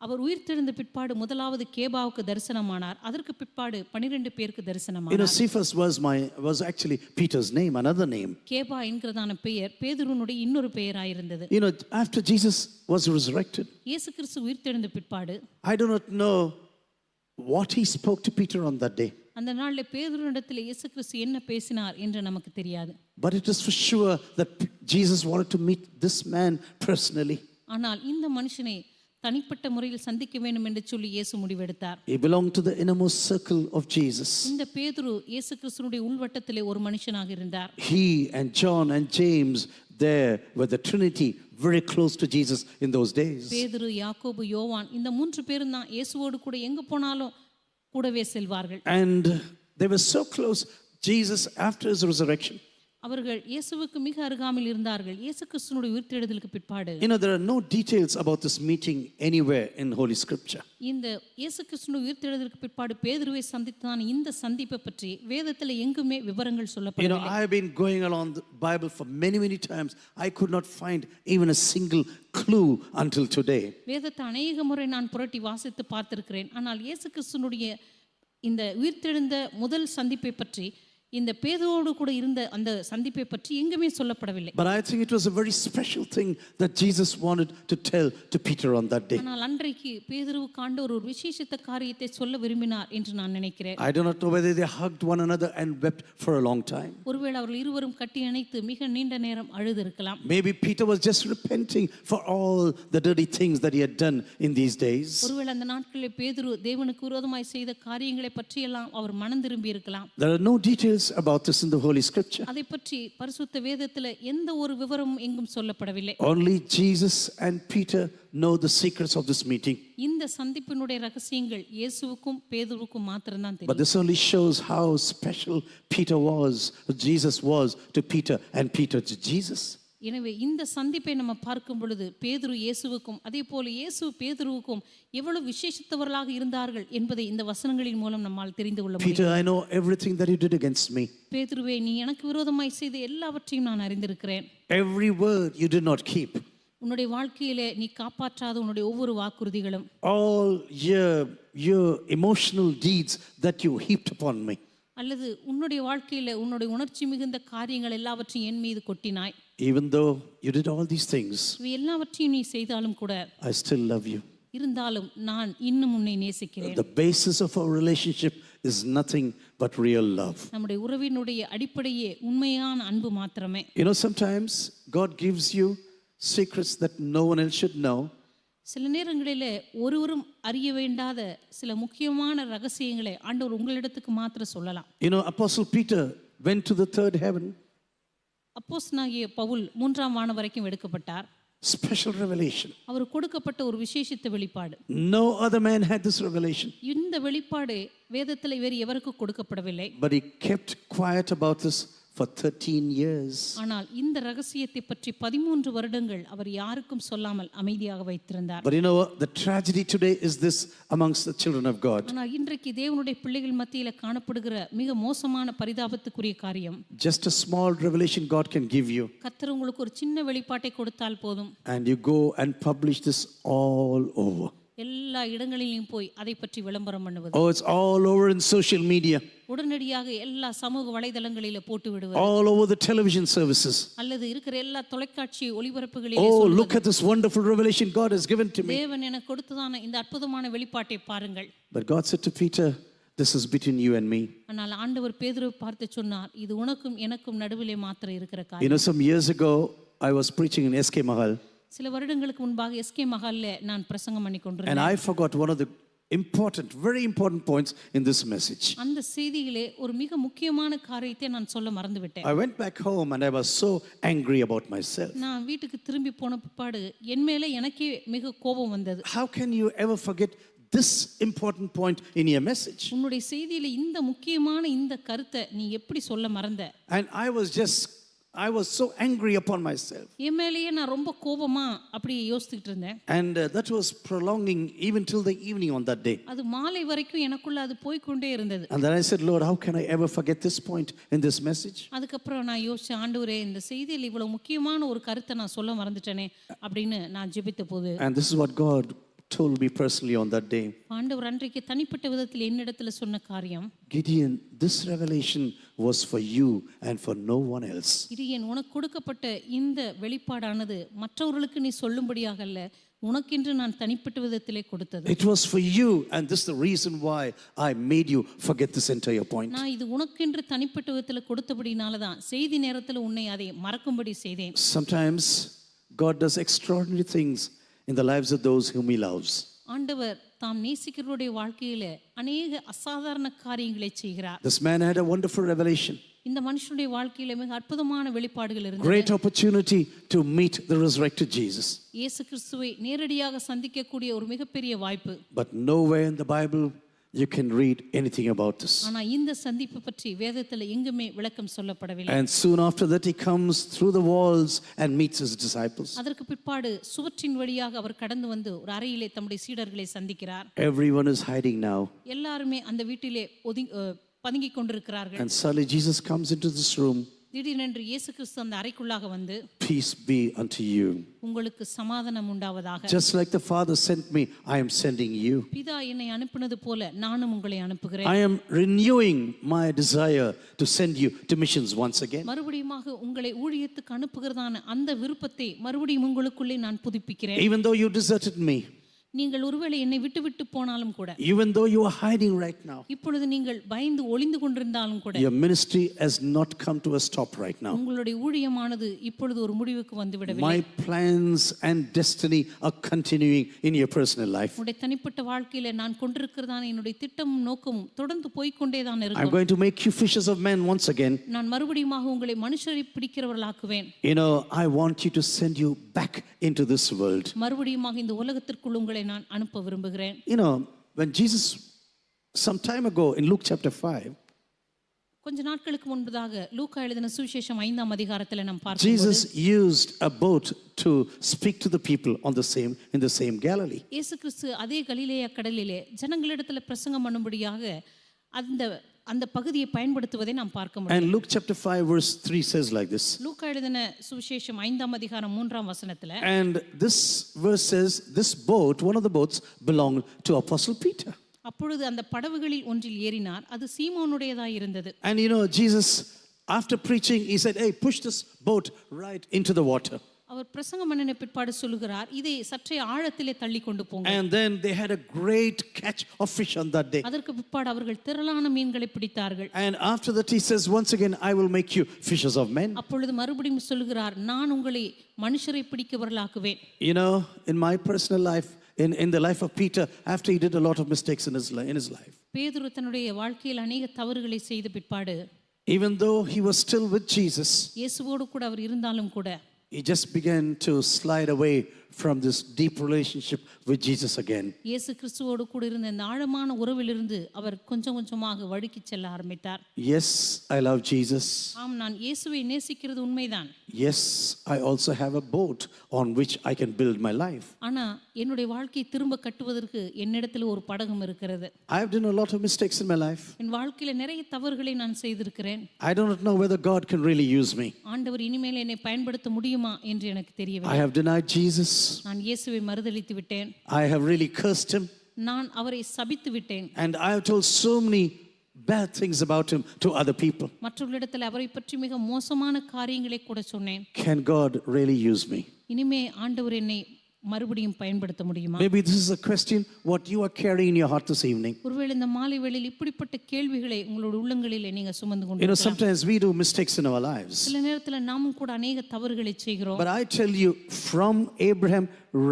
அவர் உயிர்த்தெழுந்த பிற்பாடு முதலாவது கேபாவுக்கு தரிசனமானார், அதற்கு பிற்பாடு 12 பேருக்கு You know, தரிசனமானார். Cephas was actually Peter's name, another name. கேபா என்கிறதான பெயர் பேதுருனுடைய இன்னொரு பெயராயிருந்தது. You know, after Jesus was resurrected, இயேசு கிறிஸ்து உயிர்த்தெழுந்த பிற்பாடு I do not know what he spoke to Peter on that day, அந்த நாளில் பேதுருனிடத்தில் இயேசு கிறிஸ்து என்ன பேசினார் என்று நமக்கு தெரியாது. but it is for sure that Jesus wanted to meet this man personally. ஆனால் இந்த மனுஷனை தனிப்பட்ட முறையில் சந்திக்க வேண்டும் என்று சொல்லி இயேசு முடிவெடுத்தார். He belonged to the innermost circle of Jesus. இந்த பேதுரு இயேசு கிறிஸ்துவினுடைய உள்வட்டத்திலே ஒரு மனுஷனாக இருந்தார். He and John and James, there were the Trinity, very close to Jesus in those days. பேதுரு, யாக்கோபு, யோவான் இந்த 3 பேரும் தான் இயேசுவோடு கூட எங்க போனாலும் கூடவே செல்வார்கள். And they were so close. Jesus, after his resurrection, அவர்கள் இயேசுவுக்கு மிக அருகாமையில் இருந்தார்கள். இயேசு கிறிஸ்துவினுடைய உயிர்த்தெழுதலுக்கு பிற்பாடு you know, there are no details about this meeting anywhere in Holy Scripture. இந்த இயேசு கிறிஸ்துவினுடைய உயிர்த்தெழுதலுக்கு பிற்பாடு பேதுருவை சந்தித்தான் இந்த சந்திப்பை பற்றி வேதத்தில் எங்குமே விவரங்கள் You know, சொல்லப்படவில்லை. I have been going along the Bible for many times. I could not find even a single clue until today. வேதத்தை அநேக முறை நான் புரட்டி வாசித்து பார்த்திருக்கிறேன். ஆனால் இயேசு கிறிஸ்துவினுடைய இந்த உயிர்த்தெழுந்த முதல் சந்திப்பை பற்றி, இந்த பேதுருவோடு கூட இருந்த அந்த சந்திப்பை பற்றி எங்குமே சொல்லப்படவில்லை. But I think it was a very special thing that Jesus wanted to tell to Peter on that day. ஆனால் அன்றைக்கு பேதுருவுக்கு ஆண்டவர் ஒரு விசேஷித்த காரியத்தை சொல்ல விரும்பினார் என்று நான் நினைக்கிறேன். I do not know whether they hugged one another and wept for a long time. ஒருவேளை அவர்கள் இருவரும் கட்டி அணைத்து மிக நீண்ட நேரம் அழுது இருக்கலாம். Maybe Peter was just repenting for all the dirty things that he had done in these days. ஒருவேளை அந்த நாட்களில் பேதுரு தேவனுக்கு விரோதமாய் செய்த காரியங்களை பற்றியெல்லாம் அவர் மனம் திரும்பி இருக்கலாம். There are no details about this in the Holy Scripture. அதை பற்றி பரிசுத்த வேதத்தில் எந்த ஒரு விவரமும் எங்கும் சொல்லப்படவில்லை. Only Jesus and Peter know the secrets of this meeting. இந்த சந்திப்பினுடைய ரகசியங்கள் இயேசுவுக்கும் பேதுருவுக்கும் மாத்திரம்தான் But தெரியும். this only shows how special Peter was, Jesus was to Peter and Peter to Jesus. எனவே இந்த சந்திப்பை நம்ம பார்க்கும் பொழுது பேதுரு இயேசுவுக்கும் அதே போல இயேசு பேதுருவுக்கும் எவ்வளவு விசேஷித்தவர்களாக இருந்தார்கள் என்பதை இந்த வசனங்களின் மூலம் நம்மால் தெரிந்து கொள்ள முடியும். Peter, I know everything that you did against me. பேதுருவே, நீ எனக்கு விரோதமாய் செய்த எல்லாவற்றையும் நான் அறிந்திருக்கிறேன். Every word you did not keep. உன்னுடைய வாழ்க்கையிலே நீ காப்பாற்றாத உன்னுடைய ஒவ்வொரு வாக்குறுதிகளும், All your emotional deeds that you heaped upon me. அல்லது உன்னுடைய வாழ்க்கையில உன்னுடைய உணர்ச்சி மிகுந்த காரியங்கள் எல்லாவற்றையும் என் மீது கொட்டினாய். Even though you did all these things, இவை எல்லாவற்றையும் நீ செய்தாலும் கூட I still love you. இருந்தாலும் நான் இன்னும் உன்னை நேசிக்கிறேன். The basis of our relationship is nothing but real love. நம்முடைய உறவினுடைய அடிப்படையே உண்மையான அன்பு மாத்திரமே. You know, sometimes God gives you secrets that no one else should know. சில நேரங்களிலே ஒருவரும் அறிய வேண்டாத சில முக்கியமான ரகசியங்களை ஆண்டவர் உங்களிடத்துக்கு மாத்திரம் சொல்லலாம். You know, Apostle Peter went to the third heaven. அப்போஸ்தலனாகிய பவுல் 3ஆம் வானம் வரைக்கும் எடுக்கப்பட்டார். Special revelation. அவர் கொடுக்கப்பட்ட ஒரு விசேஷித்த வெளிப்பாடு. No other man had this revelation. இந்த வெளிப்பாடு வேதத்தில் வேறு எவருக்கும் கொடுக்கப்படவில்லை. But he kept quiet about this for 13 years. ஆனால் இந்த ரகசியத்தை பற்றி 13 வருடங்கள் அவர் யாருக்கும் சொல்லாமல் அமைதியாக வைத்திருந்தார். But you know what? The tragedy today is this amongst the children of God. ஆனால் இன்றைக்கு தேவனுடைய பிள்ளைகள் மத்தியில காணப்படுகிற மிக மோசமான பரிதாபத்துக்குரிய காரியம், Just a small revelation God can give you, கர்த்தர் உங்களுக்கு ஒரு சின்ன வெளிப்பாட்டை கொடுத்தால் போதும், and you go and publish this all over. எல்லா இடங்களிலும் போய் அதை பற்றி விளம்பரம் பண்ணுவது, Oh, it's all over in social media, உடனடியாக எல்லா சமூக வலைதளங்களில போட்டு விடுவது, all over the television services. அல்லது இருக்கிற எல்லா தொலைக்காட்சி ஒளிபரப்புகளிலே Oh, சொல்வது, look at this wonderful revelation God has given to me. தேவன் எனக்கு கொடுத்ததான இந்த அற்புதமான வெளிப்பாட்டை பாருங்கள். But God said to Peter, this is between you and me. ஆனால் ஆண்டவர் பேதுருவை பார்த்து சொன்னார், இது உனக்கும் எனக்கும் நடுவிலே மாத்திரம் இருக்கிற You காரியம். know, some years ago, I was preaching in SK Mahal, சில வருடங்களுக்கு முன்பாக எஸ்கே மஹால்ல நான் பிரசங்கம் பண்ணி and கொண்டிருந்தேன். I forgot one of the very important points in this message. அந்த செய்தியிலே ஒரு மிக முக்கியமான காரியத்தை நான் சொல்ல மறந்து விட்டேன். I went back home and I was so angry about myself. நான் வீட்டுக்கு திரும்பி போன பிற்பாடு என் மேலே எனக்கே மிக கோபம் வந்தது. How can you ever forget this important point in your message? உன்னுடைய செய்தியில இந்த முக்கியமான இந்த கருத்தை நீ எப்படி சொல்ல மறந்த? And I was so angry upon myself. என் மேலேயே நான் ரொம்ப கோபமா அப்படியே யோசிச்சுட்டு இருந்தேன். And that was prolonging even till the evening on that day. அது மாலை வரைக்கும் எனக்குள்ள அது போய்க்கொண்டே இருந்தது. And then I said, Lord, how can I ever forget this point in this message? அதுக்கப்புறம் நான் யோசிச்சேன், ஆண்டவரே இந்த செய்தியில் இவ்வளவு முக்கியமான ஒரு கருத்தை நான் சொல்ல மறந்துட்டேனே அப்படின்னு நான் ஜெபித்த போது, And this is what God told me personally on that day. ஆண்டவர் அன்றைக்கு தனிப்பட்ட விதத்தில் என்னிடத்துல சொன்ன காரியம், Gideon, this revelation was for you and for no one else. கிரியன், உனக்கு கொடுக்கப்பட்ட இந்த வெளிப்பாடானது மற்றவர்களுக்கு நீ சொல்லும்படியாக அல்ல, உனக்கென்று நான் தனிப்பட்ட விதத்திலே கொடுத்தது. It was for you, and this is the reason why I made you forget this entire point. நான் இது உனக்கென்று தனிப்பட்ட விதத்தில் கொடுத்தபடினால தான் செய்தி நேரத்தில் உன்னை அதை மறக்கும்படி செய்தேன். Sometimes God does extraordinary things in the lives of those whom He loves. ஆண்டவர் தாம் நேசிக்கிறவருடைய வாழ்க்கையில அநேக அசாதாரண காரியங்களை செய்கிறார். This man had a wonderful revelation, இந்த மனுஷனுடைய வாழ்க்கையில மிக அற்புதமான வெளிப்பாடுகள் இருந்தது. great opportunity to meet the resurrected Jesus. இயேசு கிறிஸ்துவை நேரடியாக சந்திக்கக்கூடிய ஒரு மிகப்பெரிய வாய்ப்பு. But nowhere in the Bible you can read anything about this. ஆனா இந்த சந்திப்பு பற்றி வேதத்துல எங்குமே விளக்கம் சொல்லப்படவில்லை. And soon after that he comes through the walls and meets his disciples. அதற்கு பிற்பாடு சுவற்றின் வழியாக அவர் கடந்து வந்து ஒரு அறையிலே தம்முடைய சீடர்களை சந்திக்கிறார். Everyone is hiding now. எல்லாருமே அந்த வீட்டிலே பதுங்கிக் கொண்டிருக்கிறார்கள். And suddenly Jesus comes into this room. திடீரென்று இயேசு கிறிஸ்து அந்த அறைக்குள்ளாக வந்து, Peace be unto you. உங்களுக்கு சமாதானம் உண்டாவதாக. Just like the Father sent me, I am sending you. பிதா என்னை அனுப்பினது போல நானும் உங்களை அனுப்புகிறேன். I am renewing my desire to send you to missions once again. மறுபடியுமாக உங்களை ஊழியத்துக்கு அனுப்புகிறதான அந்த விருப்பத்தை மறுபடியும் உங்களுக்குள்ளே நான் புதுப்பிக்கிறேன். Even though you deserted me, நீங்கள் ஒருவேளை என்னை விட்டு போனாலும் கூட, even though you are hiding right now, இப்பொழுது நீங்கள் பயந்து ஒளிந்து கொண்டிருந்தாலும் கூட, your ministry has not come to a stop right now. உங்களுடைய ஊழியமானது இப்பொழுது ஒரு முடிவுக்கு வந்து விடவில்லை. My plans and destiny are continuing in your personal life. உங்களுடைய தனிப்பட்ட வாழ்க்கையில நான் கொண்டிருக்கிறதான என்னுடைய திட்டமும் நோக்கமும் தொடர்ந்து போய்க்கொண்டே தான் I'm இருக்கும். going to make you fishers of men once again. நான் மறுபடியுமாக உங்களை மனுஷரை பிடிக்கிறவர்களாக்குவேன். You know, I want you to send you back into this world. மறுபடியுமாக இந்த உலகத்திற்குள் உங்களை நான் அனுப்ப விரும்புகிறேன். You know, when Jesus, some time ago in Luke chapter 5, கொஞ்ச நாட்களுக்கு முன்பதாக லூக்கா எழுதின சுவிசேஷம் 5ஆம் அதிகாரத்தில் நாம் பார்க்கிறோம். Jesus used a boat to speak to the people in the same Galilee. இயேசு கிறிஸ்து அதே கலிலேயா கடலிலே ஜனங்களிடத்தில் பிரசங்கம் பண்ணும்படியாக அந்த பகுதியை பயன்படுத்துவதை நாம் பார்க்க முடியும். And Luke chapter 5 verse 3 says like this. லூக்கா எழுதின சுவிசேஷம் 5ஆம் அதிகாரம் 3ஆம் வசனத்துல, And this verse says, this boat, one of the boats, belonged to Apostle Peter. அப்பொழுது அந்த படகுகளில் ஒன்றில் ஏறினார், அது சீமோனுடையதாய் இருந்தது. And you know, Jesus, after preaching, he said, hey, push this boat right into the water. அவர் பிரசங்கம் பண்ணின பிற்பாடு சொல்லுகிறார், இதை சற்றே ஆழத்திலே தள்ளி கொண்டு போங்க. And then they had a great catch of fish on that day. அதற்கு பிற்பாடு அவர்கள் திரளான மீன்களை பிடித்தார்கள். And after that he says, once again, I will make you fishers of men. அப்பொழுது மறுபடியும் சொல்லுகிறார், நான் உங்களை மனுஷரை பிடிக்கிறவர்களாக்குவேன். You know, in my personal life, in the life of Peter, after he did a lot of mistakes in his life, பேதுரு தன்னுடைய வாழ்க்கையில் அநேக தவறுகளை செய்த பிற்பாடு, even though he was still with Jesus, இயேசுவோடு கூட அவர் இருந்தாலும் கூட, he just began to slide away from this deep relationship with Jesus again. இயேசு கிறிஸ்துவோடு கூட இருந்த இந்த ஆழமான உறவிலிருந்து அவர் கொஞ்சம் கொஞ்சமாக வழுக்கிச் செல்ல ஆரம்பித்தார். Yes, I love Jesus. ஆம், நான் இயேசுவை நேசிக்கிறது உண்மைதான். Yes, I also have a boat on which I can build my life. ஆனா என்னுடைய வாழ்க்கையை திரும்ப கட்டுவதற்கு என்னிடத்தில் ஒரு படகும் இருக்கிறது. I have done a lot of mistakes in my life. என் வாழ்க்கையில நிறைய தவறுகளை நான் செய்திருக்கிறேன். I do not know whether God can really use me. ஆண்டவர் இனிமேல் என்னை பயன்படுத்த முடியுமா என்று எனக்கு தெரியவில்லை. I have denied Jesus. நான் இயேசுவை மறுதலித்து விட்டேன். I have really cursed him. நான் அவரை சபித்து விட்டேன். And I have told so many bad things about him to other people. மற்றவர்களிடத்தில் அவரை பற்றி மிக மோசமான காரியங்களை கூட சொன்னேன். Can God really use me? இனிமே ஆண்டவர் என்னை மறுபடியும் பயன்படுத்த முடியுமா? Maybe this is a question what you are carrying in your heart this evening. ஒருவேளை இந்த மாலை வேளையில் இப்படிப்பட்ட கேள்விகளை உங்களோட உள்ளங்களிலே நீங்க சுமந்து You know, கொண்டிருக்கலாம். sometimes we do mistakes in our lives. சில நேரத்துல நாமும் கூட அநேக தவறுகளை செய்கிறோம். But I tell you, from Abraham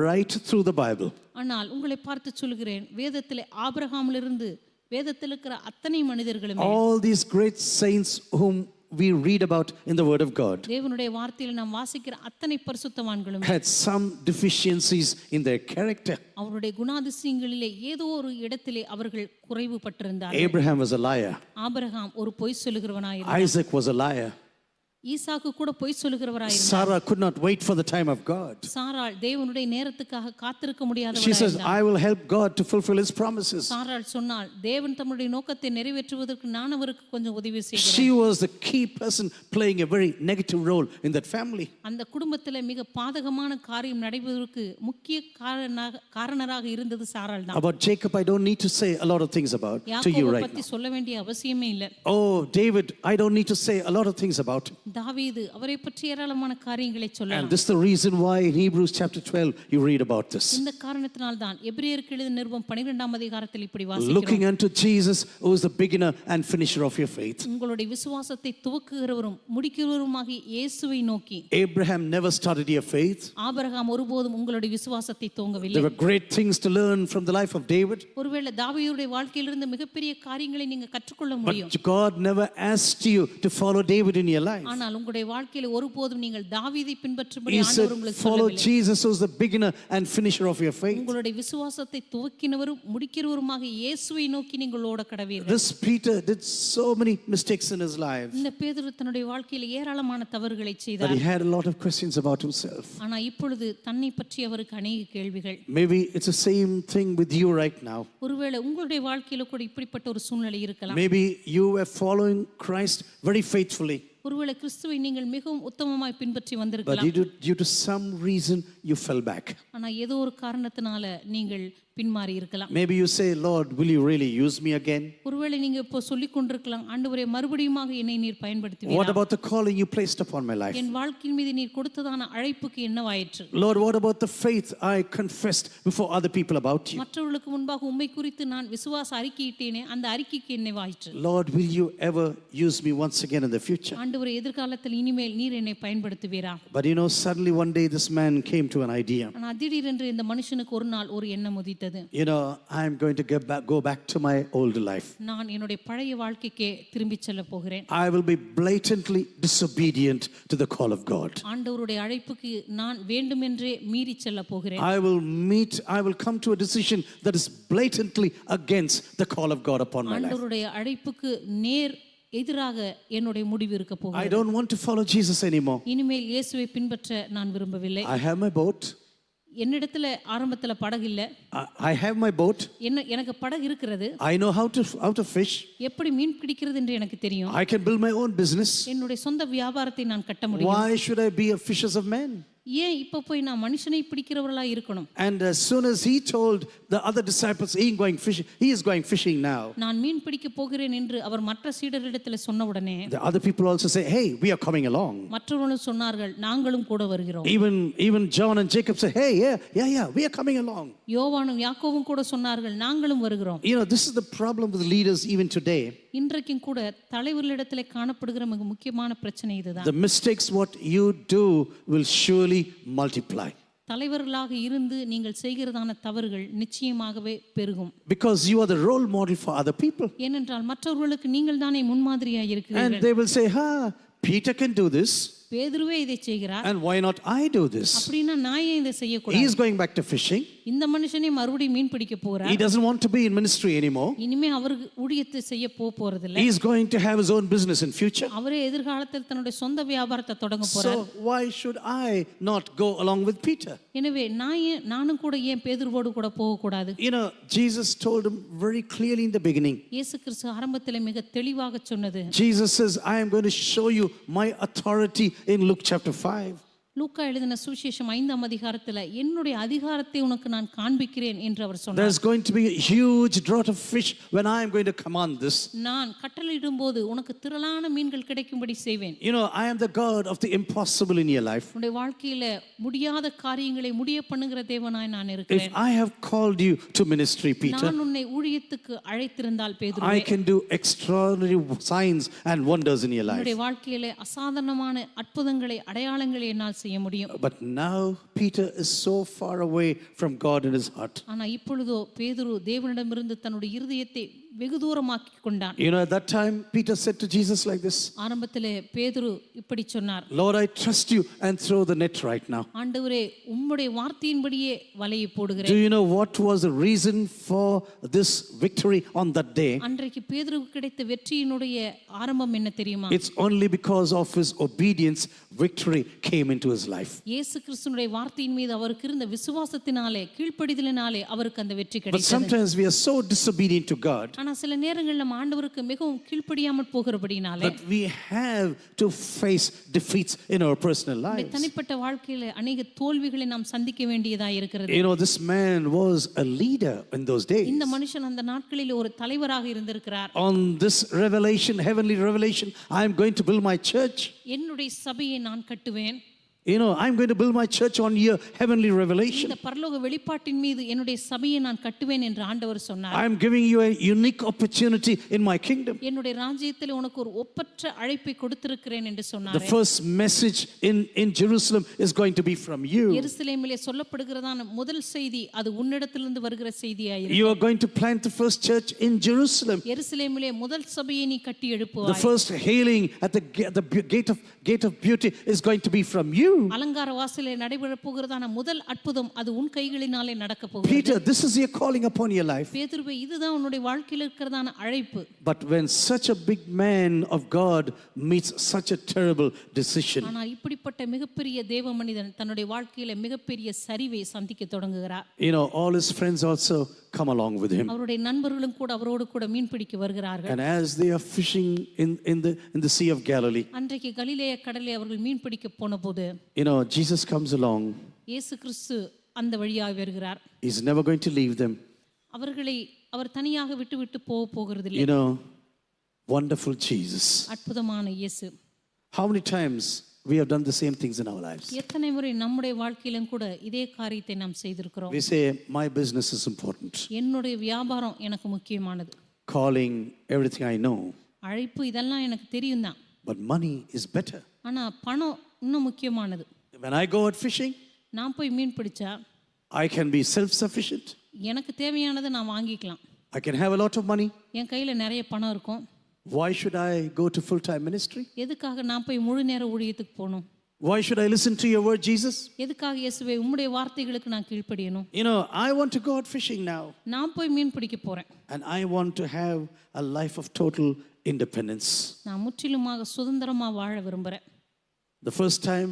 right through the Bible, ஆனால் உங்களை பார்த்து சொல்கிறேன், வேதத்திலே ஆபிரகாமிலிருந்து வேதத்தில் இருக்கிற அத்தனை மனிதர்களுமே, all these great saints whom we read about in the Word of God தேவனுடைய வார்த்தையில் நாம் வாசிக்கிற அத்தனை பரிசுத்தவான்களுமே had some deficiencies in their character. அவருடைய குணாதிசயங்களிலே ஏதோ ஒரு இடத்திலே அவர்கள் குறைவு பட்டிருந்தார்கள். Abraham was a liar. Abraham ஒரு பொய் சொல்லுகிறவனாயிருந்தார். Isaac was a liar. ஈசாக்கு கூட பொய் சொல்லுகிறவராயிருந்தார். Sarah could not wait for the time of God. சாராள் தேவனுடைய நேரத்துக்காக காத்திருக்க She says, முடியாதவளாயிருந்தாள். I will help God to fulfill his promises. சாராள் சொன்னாள், தேவன் தம்முடைய நோக்கத்தை நிறைவேற்றுவதற்கு நான் அவருக்கு கொஞ்சம் உதவி செய்கிறேன். She was the key person playing a very negative role in that family. அந்த குடும்பத்தில் மிக பாதகமான காரியம் நடைபெறுவதற்கு முக்கிய காரணராக இருந்தது சாராள் தான். About Jacob, I don't need to say a lot of things about to you யாக்கோபை right பத்தி now. சொல்ல வேண்டிய அவசியமே இல்லை. Oh, David, I don't need to say a lot of things about him. தாவீது அவரை பற்றி ஏராளமான காரியங்களை And சொல்லலாம். this is the reason why in Hebrews chapter 12 you read about this. இந்த காரணத்தினால் தான் எபிரேயருக்கு எழுதின நிருபம் 12ஆம் அதிகாரத்தில் இப்படி Looking வாசிக்கிறோம். unto Jesus, who is the beginner and finisher of your faith. உங்களுடைய விசுவாசத்தை துவக்குகிறவரும் முடிக்கிறவருமாகிய இயேசுவை நோக்கி. Abraham never started your faith. Abraham ஒருபோதும் உங்களுடைய விசுவாசத்தை துவங்கவில்லை. There were great things to learn from the life of David. ஒருவேளை தாவீதுடைய வாழ்க்கையிலிருந்து மிகப்பெரிய காரியங்களை நீங்க கற்றுக்கொள்ள முடியும். But God never asked you to follow David in your life. ஆனால் உங்களுடைய வாழ்க்கையில ஒருபோதும் நீங்கள் தாவீதை பின்பற்றும்படி He ஆண்டவர் said, உங்களுக்கு follow சொல்லவில்லை. Jesus, who is the beginner and finisher of your faith. உங்களுடைய விசுவாசத்தை துவக்கினவரும் முடிக்கிறவருமாக இயேசுவை நோக்கி நீங்கள் ஓட கடவீர்கள். This Peter did so many mistakes in his life, இந்த பேதுரு தன்னுடைய வாழ்க்கையில் ஏராளமான தவறுகளை but செய்தார். he had a lot of questions about himself. ஆனா இப்பொழுது தன்னை பற்றி அவருக்கு அநேக கேள்விகள். Maybe it's the same thing with you right now. ஒருவேளை உங்களுடைய வாழ்க்கையில கூட இப்படிப்பட்ட ஒரு சூழ்நிலை இருக்கலாம். Maybe you were following Christ very faithfully, ஒருவேளை கிறிஸ்துவை நீங்கள் மிகவும் உத்தமமாய் பின்பற்றி but வந்திருக்கலாம். due to some reason you fell back. ஆனா ஏதோ ஒரு காரணத்தினால நீங்கள் பின்மாறி இருக்கலாம். Maybe you say, Lord, will you really use me again? ஒருவேளை நீங்க இப்போ சொல்லிக் கொண்டிருக்கலாம், ஆண்டவரே மறுபடியுமாக என்னை நீர் What பயன்படுத்துவீரா? about the calling you placed upon my life? என் வாழ்க்கையின் மீது நீர் கொடுத்ததான அழைப்புக்கு என்னவாயிற்று? Lord, what about the faith I confessed before other people about you? மற்றவர்களுக்கு முன்பாக உம்மை குறித்து நான் விசுவாச அறிக்கையிட்டேனே, அந்த அறிக்கைக்கு என்னவாயிற்று? Lord, will you ever use me once again in the future? ஆண்டவரே எதிர்காலத்தில் இனிமேல் நீர் என்னை பயன்படுத்துவீரா? But you know, suddenly one day this man came to an idea. ஆனா திடீரென்று இந்த மனுஷனுக்கு ஒரு நாள் ஒரு எண்ணம் உதித்தது. You know, I'm going to go back to my old life. நான் என்னுடைய பழைய வாழ்க்கைக்கே திரும்பி செல்ல போகிறேன். I will be blatantly disobedient to the call of God. ஆண்டவருடைய அழைப்புக்கு நான் வேண்டுமென்றே மீறி செல்ல போகிறேன். I will come to a decision that is blatantly against the call of God upon my life. ஆண்டவருடைய அழைப்புக்கு நேர் எதிராக என்னுடைய முடிவு இருக்க I போகிறது. don't want to follow Jesus anymore. இனிமேல் இயேசுவை பின்பற்ற நான் விரும்பவில்லை. I have my boat. என்னிடத்துல ஆரம்பத்துல படகு இல்ல. I have my boat. எனக்கு படகு இருக்கிறது. I know how to fish. எப்படி மீன் பிடிக்கிறது என்று எனக்கு தெரியும். I can build my own business. என்னுடைய சொந்த வியாபாரத்தை நான் கட்ட முடியும். Why should I be a fishers of men? ஏன் இப்ப போய் நான் மனுஷனை பிடிக்கிறவர்களா இருக்கணும்? And as soon as he told the other disciples he is going fishing now. நான் மீன் பிடிக்க போகிறேன் என்று அவர் மற்ற சீடரிடத்தில் சொன்ன உடனே The other people also say, hey, we are coming along. மற்றவர்களும் சொன்னார்கள், நாங்களும் கூட வருகிறோம். Even John and Jacob say, hey, yeah, we are coming along. யோவானும் யாக்கோவும் கூட சொன்னார்கள், நாங்களும் வருகிறோம். You know, this is the problem with leaders even today. இன்றைக்கும் கூட தலைவர்களிடத்திலே காணப்படுகிற மிக முக்கியமான பிரச்சனை இதுதான். The mistakes what you do will surely multiply. தலைவர்களாக இருந்து நீங்கள் செய்கிறதான தவறுகள் நிச்சயமாகவே பெருகும். Because you are the role model for other people. ஏனென்றால் மற்றவர்களுக்கு நீங்கள் தானே முன்மாதிரியாக And இருக்கிறீர்கள். they will say, Peter can do this. பேதுருவே இதை செய்கிறார், and why not I do this? அப்படின்னா நான் ஏன் இதை He செய்யக்கூடாது? is going back to fishing. இந்த மனுஷனே மறுபடியும் மீன் பிடிக்க He போகிறார், doesn't want to be in ministry anymore. இனிமே அவருக்கு ஊழியத்தை செய்ய போறதில்லை, He is going to have his own business in future. அவரே எதிர்காலத்தில் தன்னுடைய சொந்த வியாபாரத்தை தொடங்க போறார். So why should I not go along with Peter? எனவே நானும் கூட ஏன் பேதுருவோடு கூட போகக்கூடாது? You know, Jesus told him very clearly in the beginning. இயேசு கிறிஸ்து ஆரம்பத்தில் மிக தெளிவாக சொன்னது, Jesus says, I am going to show you my authority in Luke chapter 5. லூக்கா எழுதின சுவிசேஷம் 5ஆம் அதிகாரத்தில் என்னுடைய அதிகாரத்தை உனக்கு நான் காண்பிக்கிறேன் என்று அவர் சொன்னார். There's going to be a huge draught of fish when I am going to command this. நான் கட்டளையிடும்போது உனக்கு திரளான மீன்கள் கிடைக்கும்படி செய்வேன். You know, I am the God of the impossible in your life. உன்னுடைய வாழ்க்கையில முடியாத காரியங்களை முடிய பண்ணுகிற தேவனாய் நான் இருக்கிறேன். If I have called you to ministry, Peter, நான் உன்னை ஊழியத்துக்கு அழைத்திருந்தால் I பேதுருவே, can do extraordinary signs and wonders in your life. உன்னுடைய வாழ்க்கையில அசாதாரணமான அற்புதங்களை அடையாளங்களை என்னால் செய்ய முடியும். But now Peter is so far away from God in his heart. ஆனா இப்பொழுதோ பேதுரு தேவனிடமிருந்து தன்னுடைய இருதயத்தை வெகு தூரமாக்கி கொண்டான். You know, at that time Peter said to Jesus like this, ஆரம்பத்திலே பேதுரு இப்படி சொன்னார், Lord, I trust you and throw the net right now. ஆண்டவரே உம்முடைய வார்த்தையின்படியே வலையை Do போடுகிறேன். you know what was the reason for this victory on that day? அன்றைக்கு பேதுருவுக்கு கிடைத்த வெற்றியினுடைய ஆரம்பம் என்ன தெரியுமா? It's only because of his obedience victory came into his life. இயேசு கிறிஸ்துவினுடைய வார்த்தையின் மீது அவருக்கு இருந்த விசுவாசத்தினாலே கீழ்ப்படிதலினாலே அவருக்கு அந்த வெற்றி But கிடைத்தது. sometimes we are so disobedient to God ஆனா சில நேரங்களில் நம்ம ஆண்டவருக்கு மிகவும் கீழ்ப்படியாமல் போகிறபடினாலே that we have to face defeats in our personal நம்முடைய lives. தனிப்பட்ட வாழ்க்கையில அநேக தோல்விகளை நாம் சந்திக்க வேண்டியதா இருக்கிறது. You know, this man was a leader in those days. இந்த மனுஷன் அந்த நாட்களில் ஒரு தலைவராக இருந்திருக்கிறார். On this revelation, heavenly revelation, I am going to build my church. என்னுடைய சபையை நான் கட்டுவேன். You know, I'm going to build my church on your heavenly revelation. இந்த பரலோக வெளிப்பாட்டின் மீது என்னுடைய சபையை நான் கட்டுவேன் என்று ஆண்டவர் சொன்னார். I'm giving you a unique opportunity in my kingdom. என்னுடைய ராஜ்யத்தில் உனக்கு ஒரு ஒப்பற்ற அழைப்பை கொடுத்திருக்கிறேன் என்று The சொன்னார். first message in Jerusalem is going to be from you. எருசலேமிலே சொல்லப்படுகிறதான முதல் செய்தி அது உன்னிடத்திலிருந்து வருகிற செய்தியாயிருக்கும். You are going to plant the first church in Jerusalem. எருசலேமிலே முதல் சபையை நீ கட்டி The எழுப்புவாய். first healing at the gate of beauty is going to be from you. அலங்கார வாசலிலே நடைபெற போகிறதான முதல் அற்புதம் அது உன் கைகளினாலே நடக்க போகிறது. Peter, this is your calling upon your life. பேதுருவே இதுதான் உன்னுடைய வாழ்க்கையில் இருக்கிறதான அழைப்பு. But when such a big man of God meets such a terrible decision, ஆனால் இப்படிப்பட்ட மிகப்பெரிய தேவ மனிதன் தன்னுடைய வாழ்க்கையில மிகப்பெரிய சரிவை சந்திக்க தொடங்குகிறார். you know, all his friends also come along with him. அவருடைய நண்பர்களும் கூட அவரோடு கூட மீன் பிடிக்க வருகிறார்கள். And as they are fishing in the Sea of Galilee, அன்றைக்கு கலிலேய கடலிலே அவர்கள் மீன் பிடிக்க போனபோது you know, Jesus comes along. இயேசு கிறிஸ்து அந்த வழியாக வருகிறார். He's never going to leave them. அவர்களை அவர் தனியாக விட்டு போகிறதில்லை. You know, wonderful Jesus. அற்புதமான இயேசு. How many times we have done the same things in our lives? எத்தனை முறை நம்முடைய வாழ்க்கையிலும் கூட இதே காரியத்தை நாம் செய்திருக்கிறோம். We say, my business is important. என்னுடைய வியாபாரம் எனக்கு முக்கியமானது. Calling, everything I know. அழைப்பு இதெல்லாம் எனக்கு தெரியும் தான். But money is better. ஆனா பணம் இன்னும் முக்கியமானது. When I go out fishing, நான் போய் மீன் பிடிச்சா I can be self-sufficient. எனக்கு தேவையானதை நான் வாங்கிக்கலாம். I can have a lot of money. என் கையில நிறைய பணம் இருக்கும். Why should I go to full-time ministry? எதுக்காக நான் போய் முழு நேர ஊழியத்துக்கு போகணும்? Why should I listen to your word, Jesus? எதுக்காக இயேசுவே உம்முடைய வார்த்தைகளுக்கு நான் கீழ்ப்படியணும்? You know, I want to go out fishing now. நான் போய் மீன் பிடிக்க போறேன். And I want to have a life of total independence. நான் முற்றிலுமாக சுதந்திரமா வாழ விரும்புறேன். The first time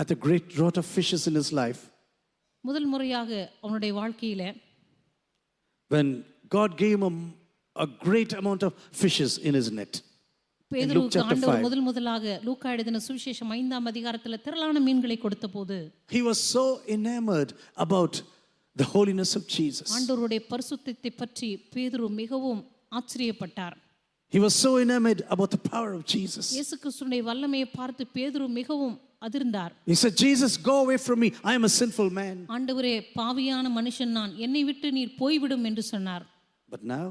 at the great draught of fishes in his life, முதல் முறையாக அவனுடைய வாழ்க்கையில when God gave him a great amount of fishes in his net. பேதுருவுக்கு ஆண்டவர் முதலாக லூக்கா எழுதின சுவிசேஷம் 5ஆம் அதிகாரத்துல திரளான மீன்களை கொடுத்தபோது He was so enamored about the holiness of Jesus. ஆண்டவருடைய பரிசுத்தத்தை பற்றி பேதுரு மிகவும் ஆச்சரியப்பட்டார். He was so enamored about the power of Jesus. இயேசு கிறிஸ்துவினுடைய வல்லமையை பார்த்து பேதுரு மிகவும் அதிர்ந்தார். He said, Jesus, go away from me. I am a sinful man. ஆண்டவரே, பாவியான மனுஷன் நான், என்னை விட்டு நீர் போய்விடும் என்று சொன்னார். But now,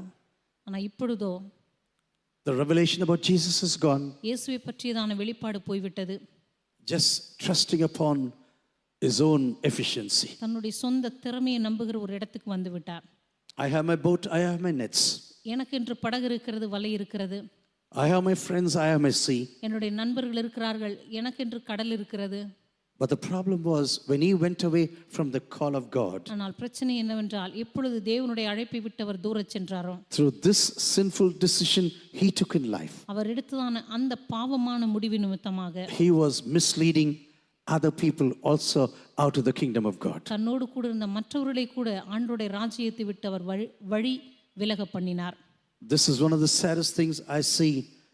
ஆனா இப்பொழுதோ the revelation about Jesus is gone. இயேசுவை பற்றியதான வெளிப்பாடு போய்விட்டது. Just trusting upon his own efficiency. தன்னுடைய சொந்த திறமையை நம்புகிற ஒரு இடத்துக்கு வந்து விட்டார். I have my boat, I have my nets. எனக்கு என்று படகு இருக்கிறது, வலை இருக்கிறது. I have my friends, I have my sea. என்னுடைய நண்பர்கள் இருக்கிறார்கள், எனக்கென்று கடல் இருக்கிறது. But the problem was when he went away from the call of God, ஆனால் பிரச்சனை என்னவென்றால் எப்பொழுது தேவனுடைய அழைப்பை விட்டு அவர் தூரச் சென்றாரோ, through this sinful decision he took in life, அவர் எடுத்ததான அந்த பாவமான முடிவு நிமித்தமாக he was misleading other people also out of the kingdom of God. தன்னோடு கூட இருந்த மற்றவர்களை கூட ஆண்டவருடைய ராஜ்யத்தை விட்டு அவர் வழி விலக பண்ணினார். This is one of the saddest things I see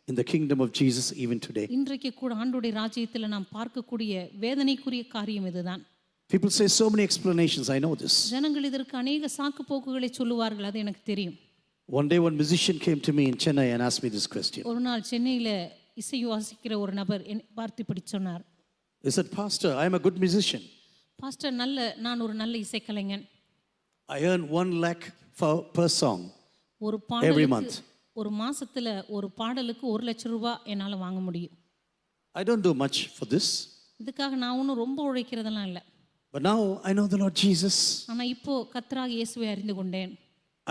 in the kingdom of Jesus even today. இன்றைக்கு கூட ஆண்டவருடைய ராஜ்யத்தில் நாம் பார்க்கக்கூடிய வேதனைக்குரிய காரியம் இதுதான். People say so many explanations, I know this. ஜனங்கள் இதற்கு அநேக சாக்கு போக்குகளை சொல்லுவார்கள், அது எனக்கு தெரியும். One day one musician came to me in Chennai and asked me this question. ஒரு நாள் சென்னையில் இசை வாசிக்கிற ஒரு நபர் பார்த்து இப்படி சொன்னார். He said, Pastor, I am a good musician. Pastor, நான் ஒரு நல்ல இசைக்கலைஞன். I earn 1 lakh per song ஒரு every month. பாடலுக்கு ஒரு மாசத்துல ஒரு பாடலுக்கு 1 லட்சம் ரூபாய் என்னால் வாங்க முடியும். I don't do much for this. இதுக்காக நான் ஒன்றும் ரொம்ப உழைக்கிறதெல்லாம் இல்லை. But now I know the Lord Jesus. ஆனால் இப்போ கர்த்தராக இயேசுவை அறிந்து கொண்டேன்.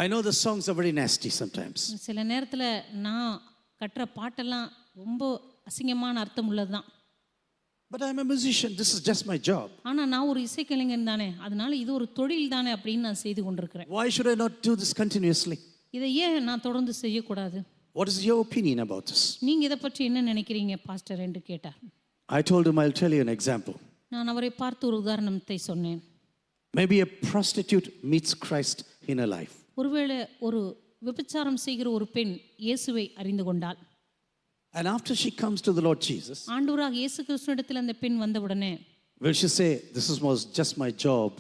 I know the songs are very nasty sometimes. சில நேரத்தில் நான் கட்டுற பாட்டெல்லாம் ரொம்ப அசிங்கமான அர்த்தம் உள்ளதுதான். But I'm a musician. This is just my job. ஆனால் நான் ஒரு இசைக்கலைஞன் தானே, அதனால இது ஒரு தொழில் தானே அப்படின்னு நான் செய்து கொண்டிருக்கிறேன். Why should I not do this continuously? இதை ஏன் நான் தொடர்ந்து செய்யக்கூடாது? What is your opinion about this? நீங்கள் இதை பற்றி என்ன நினைக்கிறீங்க பாஸ்டர் என்று கேட்டார். I told him I'll tell you an example. நான் அவரை பார்த்து ஒரு உதாரணத்தை சொன்னேன். Maybe a prostitute meets Christ in her life. ஒருவேளை ஒரு விபச்சாரம் செய்கிற ஒரு பெண் இயேசுவை அறிந்து கொண்டாள். And after she comes to the Lord Jesus, ஆண்டவராக இயேசு கிறிஸ்துவிடத்தில் அந்த பெண் வந்தவுடனே will she say, this was just my job,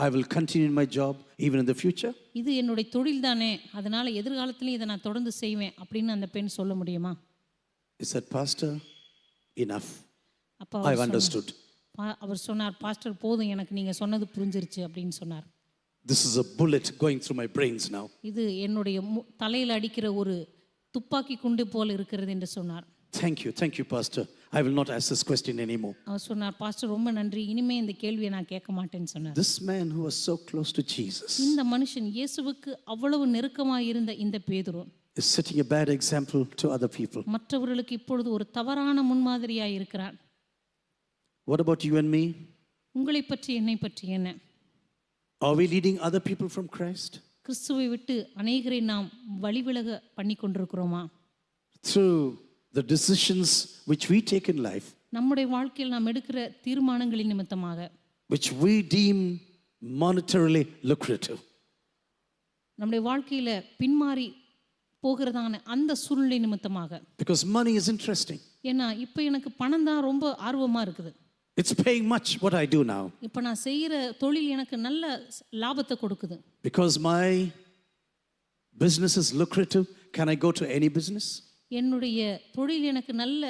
I will continue my job even in the future? இது என்னுடைய தொழில் தானே, அதனால எதிர்காலத்திலையும் இதை நான் தொடர்ந்து செய்வேன் அப்படின்னு அந்த பெண் சொல்ல முடியுமா? He said, Pastor, enough. அப்போ I've understood. அவர் சொன்னார், பாஸ்டர் போதும், எனக்கு நீங்க சொன்னது புரிஞ்சிருச்சு அப்படின்னு சொன்னார். This is a bullet going through my brains now. இது என்னுடைய தலையில் அடிக்கிற ஒரு துப்பாக்கி குண்டு போல இருக்கிறது என்று சொன்னார். Thank you, Pastor. I will not ask this question anymore. அவர் சொன்னார், பாஸ்டர் ரொம்ப நன்றி, இனிமே இந்த கேள்வியை நான் கேட்க மாட்டேன்னு சொன்னார். This man who was so close to Jesus இந்த மனுஷன் இயேசுவுக்கு அவ்வளவு நெருக்கமாக இருந்த இந்த பேதுரு is setting a bad example to other people. மற்றவர்களுக்கு இப்பொழுது ஒரு தவறான முன்மாதிரியாக இருக்கிறார். What about you and me? உங்களை பற்றி என்னை பற்றி என்ன? Are we leading other people from Christ? கிறிஸ்துவை விட்டு அநேகரை நாம் வழிவிலக பண்ணி கொண்டிருக்கிறோமா? Through the decisions which we take in life, நம்முடைய வாழ்க்கையில் நாம் எடுக்கிற தீர்மானங்களின் நிமித்தமாக, which we deem monetarily lucrative. நம்முடைய வாழ்க்கையில பின்மாறி போகிறதான அந்த சூழ்நிலை நிமித்தமாக. Because money is interesting. ஏன்னா இப்போ எனக்கு பணம் தான் ரொம்ப ஆர்வமா இருக்குது. It's paying much what I do now. இப்போ நான் செய்கிற தொழில் எனக்கு நல்ல லாபத்தை கொடுக்குது. Because my business is lucrative, can I go to any business? என்னுடைய தொழில் எனக்கு நல்ல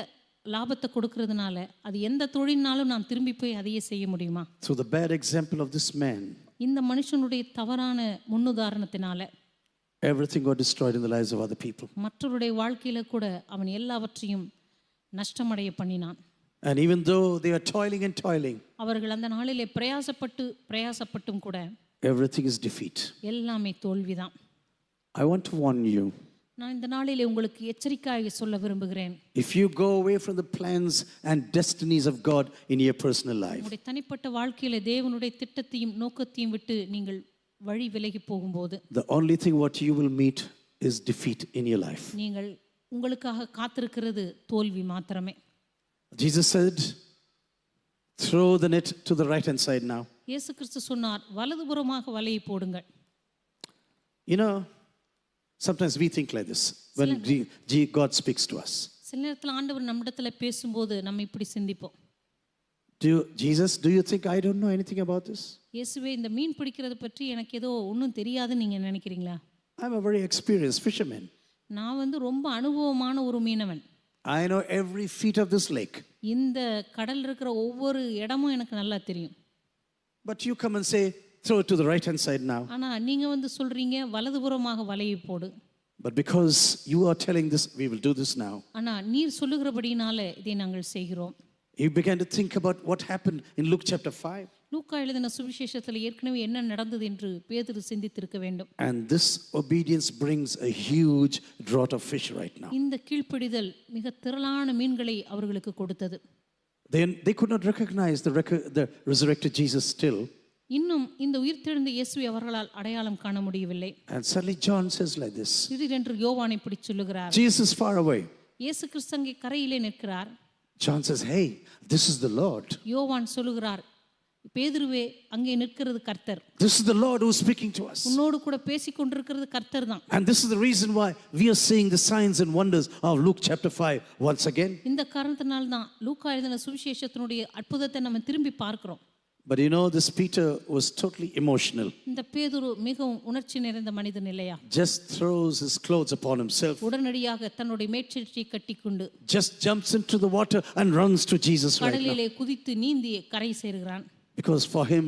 லாபத்தை கொடுக்கிறதுனால அது எந்த தொழில்னாலும் நான் திரும்பி போய் அதையே செய்ய முடியுமா? Through the bad example of this man, இந்த மனுஷனுடைய தவறான முன்னுதாரணத்தினால everything got destroyed in the lives of other people. மற்றவருடைய வாழ்க்கையில கூட அவன் எல்லாவற்றையும் நஷ்டமடைய பண்ணினான். And even though they are toiling, அவர்கள் அந்த நாளிலே பிரயாசப்பட்டும் கூட everything is defeat. எல்லாமே தோல்விதான். I want to warn you. நான் இந்த நாளிலே உங்களுக்கு எச்சரிக்கையாக சொல்ல விரும்புகிறேன். If you go away from the plans and destinies of God in your personal life, உங்களுடைய தனிப்பட்ட வாழ்க்கையில தேவனுடைய திட்டத்தையும் நோக்கத்தையும் விட்டு நீங்கள் வழி விலகி போகும்போது, the only thing what you will meet is defeat in your life. நீங்கள் உங்களுக்காக காத்திருக்கிறது தோல்வி மாத்திரமே. Jesus said, throw the net to the right hand side now. இயேசு கிறிஸ்து சொன்னார், வலதுபுறமாக வலையை போடுங்கள். You know, sometimes we think like this when God speaks to us. சில நேரத்தில் ஆண்டவர் நம்மிடத்துல பேசும்போது நம்ம இப்படி சிந்திப்போம். Jesus, do you think I don't know anything about this? இயேசுவே, இந்த மீன் பிடிக்கிறது பற்றி எனக்கு ஏதோ ஒன்றும் தெரியாதுன்னு நீங்க நினைக்கிறீங்களா? I'm a very experienced fisherman. நான் ரொம்ப அனுபவமான ஒரு மீனவன். I know every feet of this lake. இந்த கடல் இருக்கிற ஒவ்வொரு இடமும் எனக்கு நல்லா தெரியும். But you come and say, throw it to the right hand side now. ஆனா நீங்க சொல்றீங்க வலதுபுறமாக வலையை போடு. But because you are telling this, we will do this now. ஆனா நீர் சொல்லுகிறபடினால இதை நாங்கள் செய்கிறோம். You began to think about what happened in Luke chapter 5. லூக்கா எழுதின சுவிசேஷத்தில் ஏற்கனவே என்ன நடந்தது என்று பேதுரு சிந்தித்திருக்க வேண்டும். And this obedience brings a huge draught of fish right now. இந்த கீழ்ப்படிதல் மிக திரளான மீன்களை அவர்களுக்கு கொடுத்தது. They could not recognize the resurrected Jesus still. இன்னும் இந்த உயிர்த்தெழுந்த இயேசுவை அவர்களால் அடையாளம் காண முடியவில்லை. And suddenly John says like this. திடீரென்று யோவான் இப்படி சொல்லுகிறார். Jesus is far away. இயேசு கிறிஸ்து அங்கே கரையிலே நிற்கிறார். John says, hey, this is the Lord. யோவான் சொல்லுகிறார், பேதுருவே அங்கே நிற்கிறது கர்த்தர். This is the Lord who is speaking to us. உன்னோடு கூட பேசிக் கொண்டிருக்கிறது கர்த்தர் தான். And this is the reason why we are seeing the signs and wonders of Luke chapter 5 once again. இந்த காரணத்தினால் தான் லூக்கா எழுதின சுவிசேஷத்தினுடைய அற்புதத்தை நம்ம திரும்பி பார்க்கிறோம். But you know, this Peter was totally emotional. இந்த பேதுரு மிகவும் உணர்ச்சி நிறைந்த மனிதன் இல்லையா? Just throws his clothes upon himself. உடனடியாக தன்னுடைய மேற்சீட்டை கட்டிக்கொண்டு Just jumps into the water and runs to Jesus right now. கடலிலே குதித்து நீந்தி கரை சேர்கிறான். Because for him,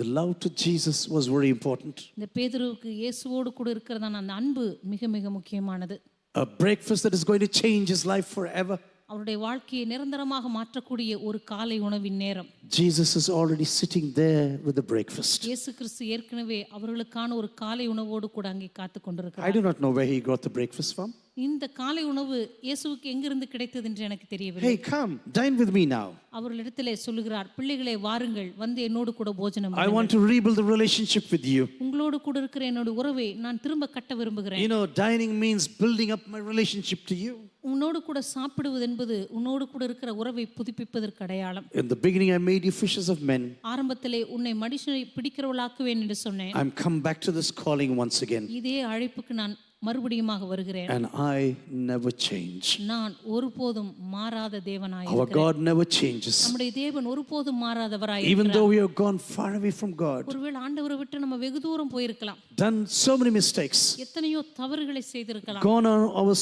the love to Jesus was very important. இந்த பேதுருவுக்கு இயேசுவோடு கூட இருக்கிறதான அந்த அன்பு மிக மிக முக்கியமானது. A breakfast that is going to change his life forever. அவருடைய வாழ்க்கையை நிரந்தரமாக மாற்றக்கூடிய ஒரு காலை உணவின் நேரம். Jesus is already sitting there with the breakfast. இயேசு கிறிஸ்து ஏற்கனவே அவர்களுக்கான ஒரு காலை உணவோடு கூட அங்கே காத்து கொண்டிருக்கிறார். I do not know where he got the breakfast from. இந்த காலை உணவு இயேசுவுக்கு எங்கிருந்து கிடைத்தது என்று எனக்கு தெரியவில்லை. Hey, come, dine with me now. அவர்களிடத்திலே சொல்லுகிறார், பிள்ளைகளே வாருங்கள், வந்து என்னோடு கூட போஜனம் I பண்ணுங்கள். want to rebuild the relationship with you. உங்களோடு கூட இருக்கிற என்னோட உறவை நான் திரும்ப கட்ட விரும்புகிறேன். You know, dining means building up my relationship to you. உன்னோடு கூட சாப்பிடுவது என்பது உன்னோடு கூட இருக்கிற உறவை புதுப்பிப்பதற்கு அடையாளம். In the beginning, I made you fishers of men. ஆரம்பத்திலே உன்னை மனுஷனை பிடிக்கிறவளாக்குவேன் என்று சொன்னேன். I'm come back to this calling once again. இதே அழைப்புக்கு நான் மறுபடியுமாக வருகிறேன். And I never change. நான் ஒருபோதும் மாறாத தேவனாய் Our இருக்கிறேன். God never changes. நம்முடைய தேவன் ஒருபோதும் மாறாதவராய் Even இருக்கிறார். though we have gone far away from God, ஒருவேளை ஆண்டவரை விட்டு நம்ம வெகு தூரம் போயிருக்கலாம், done so many mistakes, எத்தனையோ தவறுகளை செய்திருக்கலாம், gone on our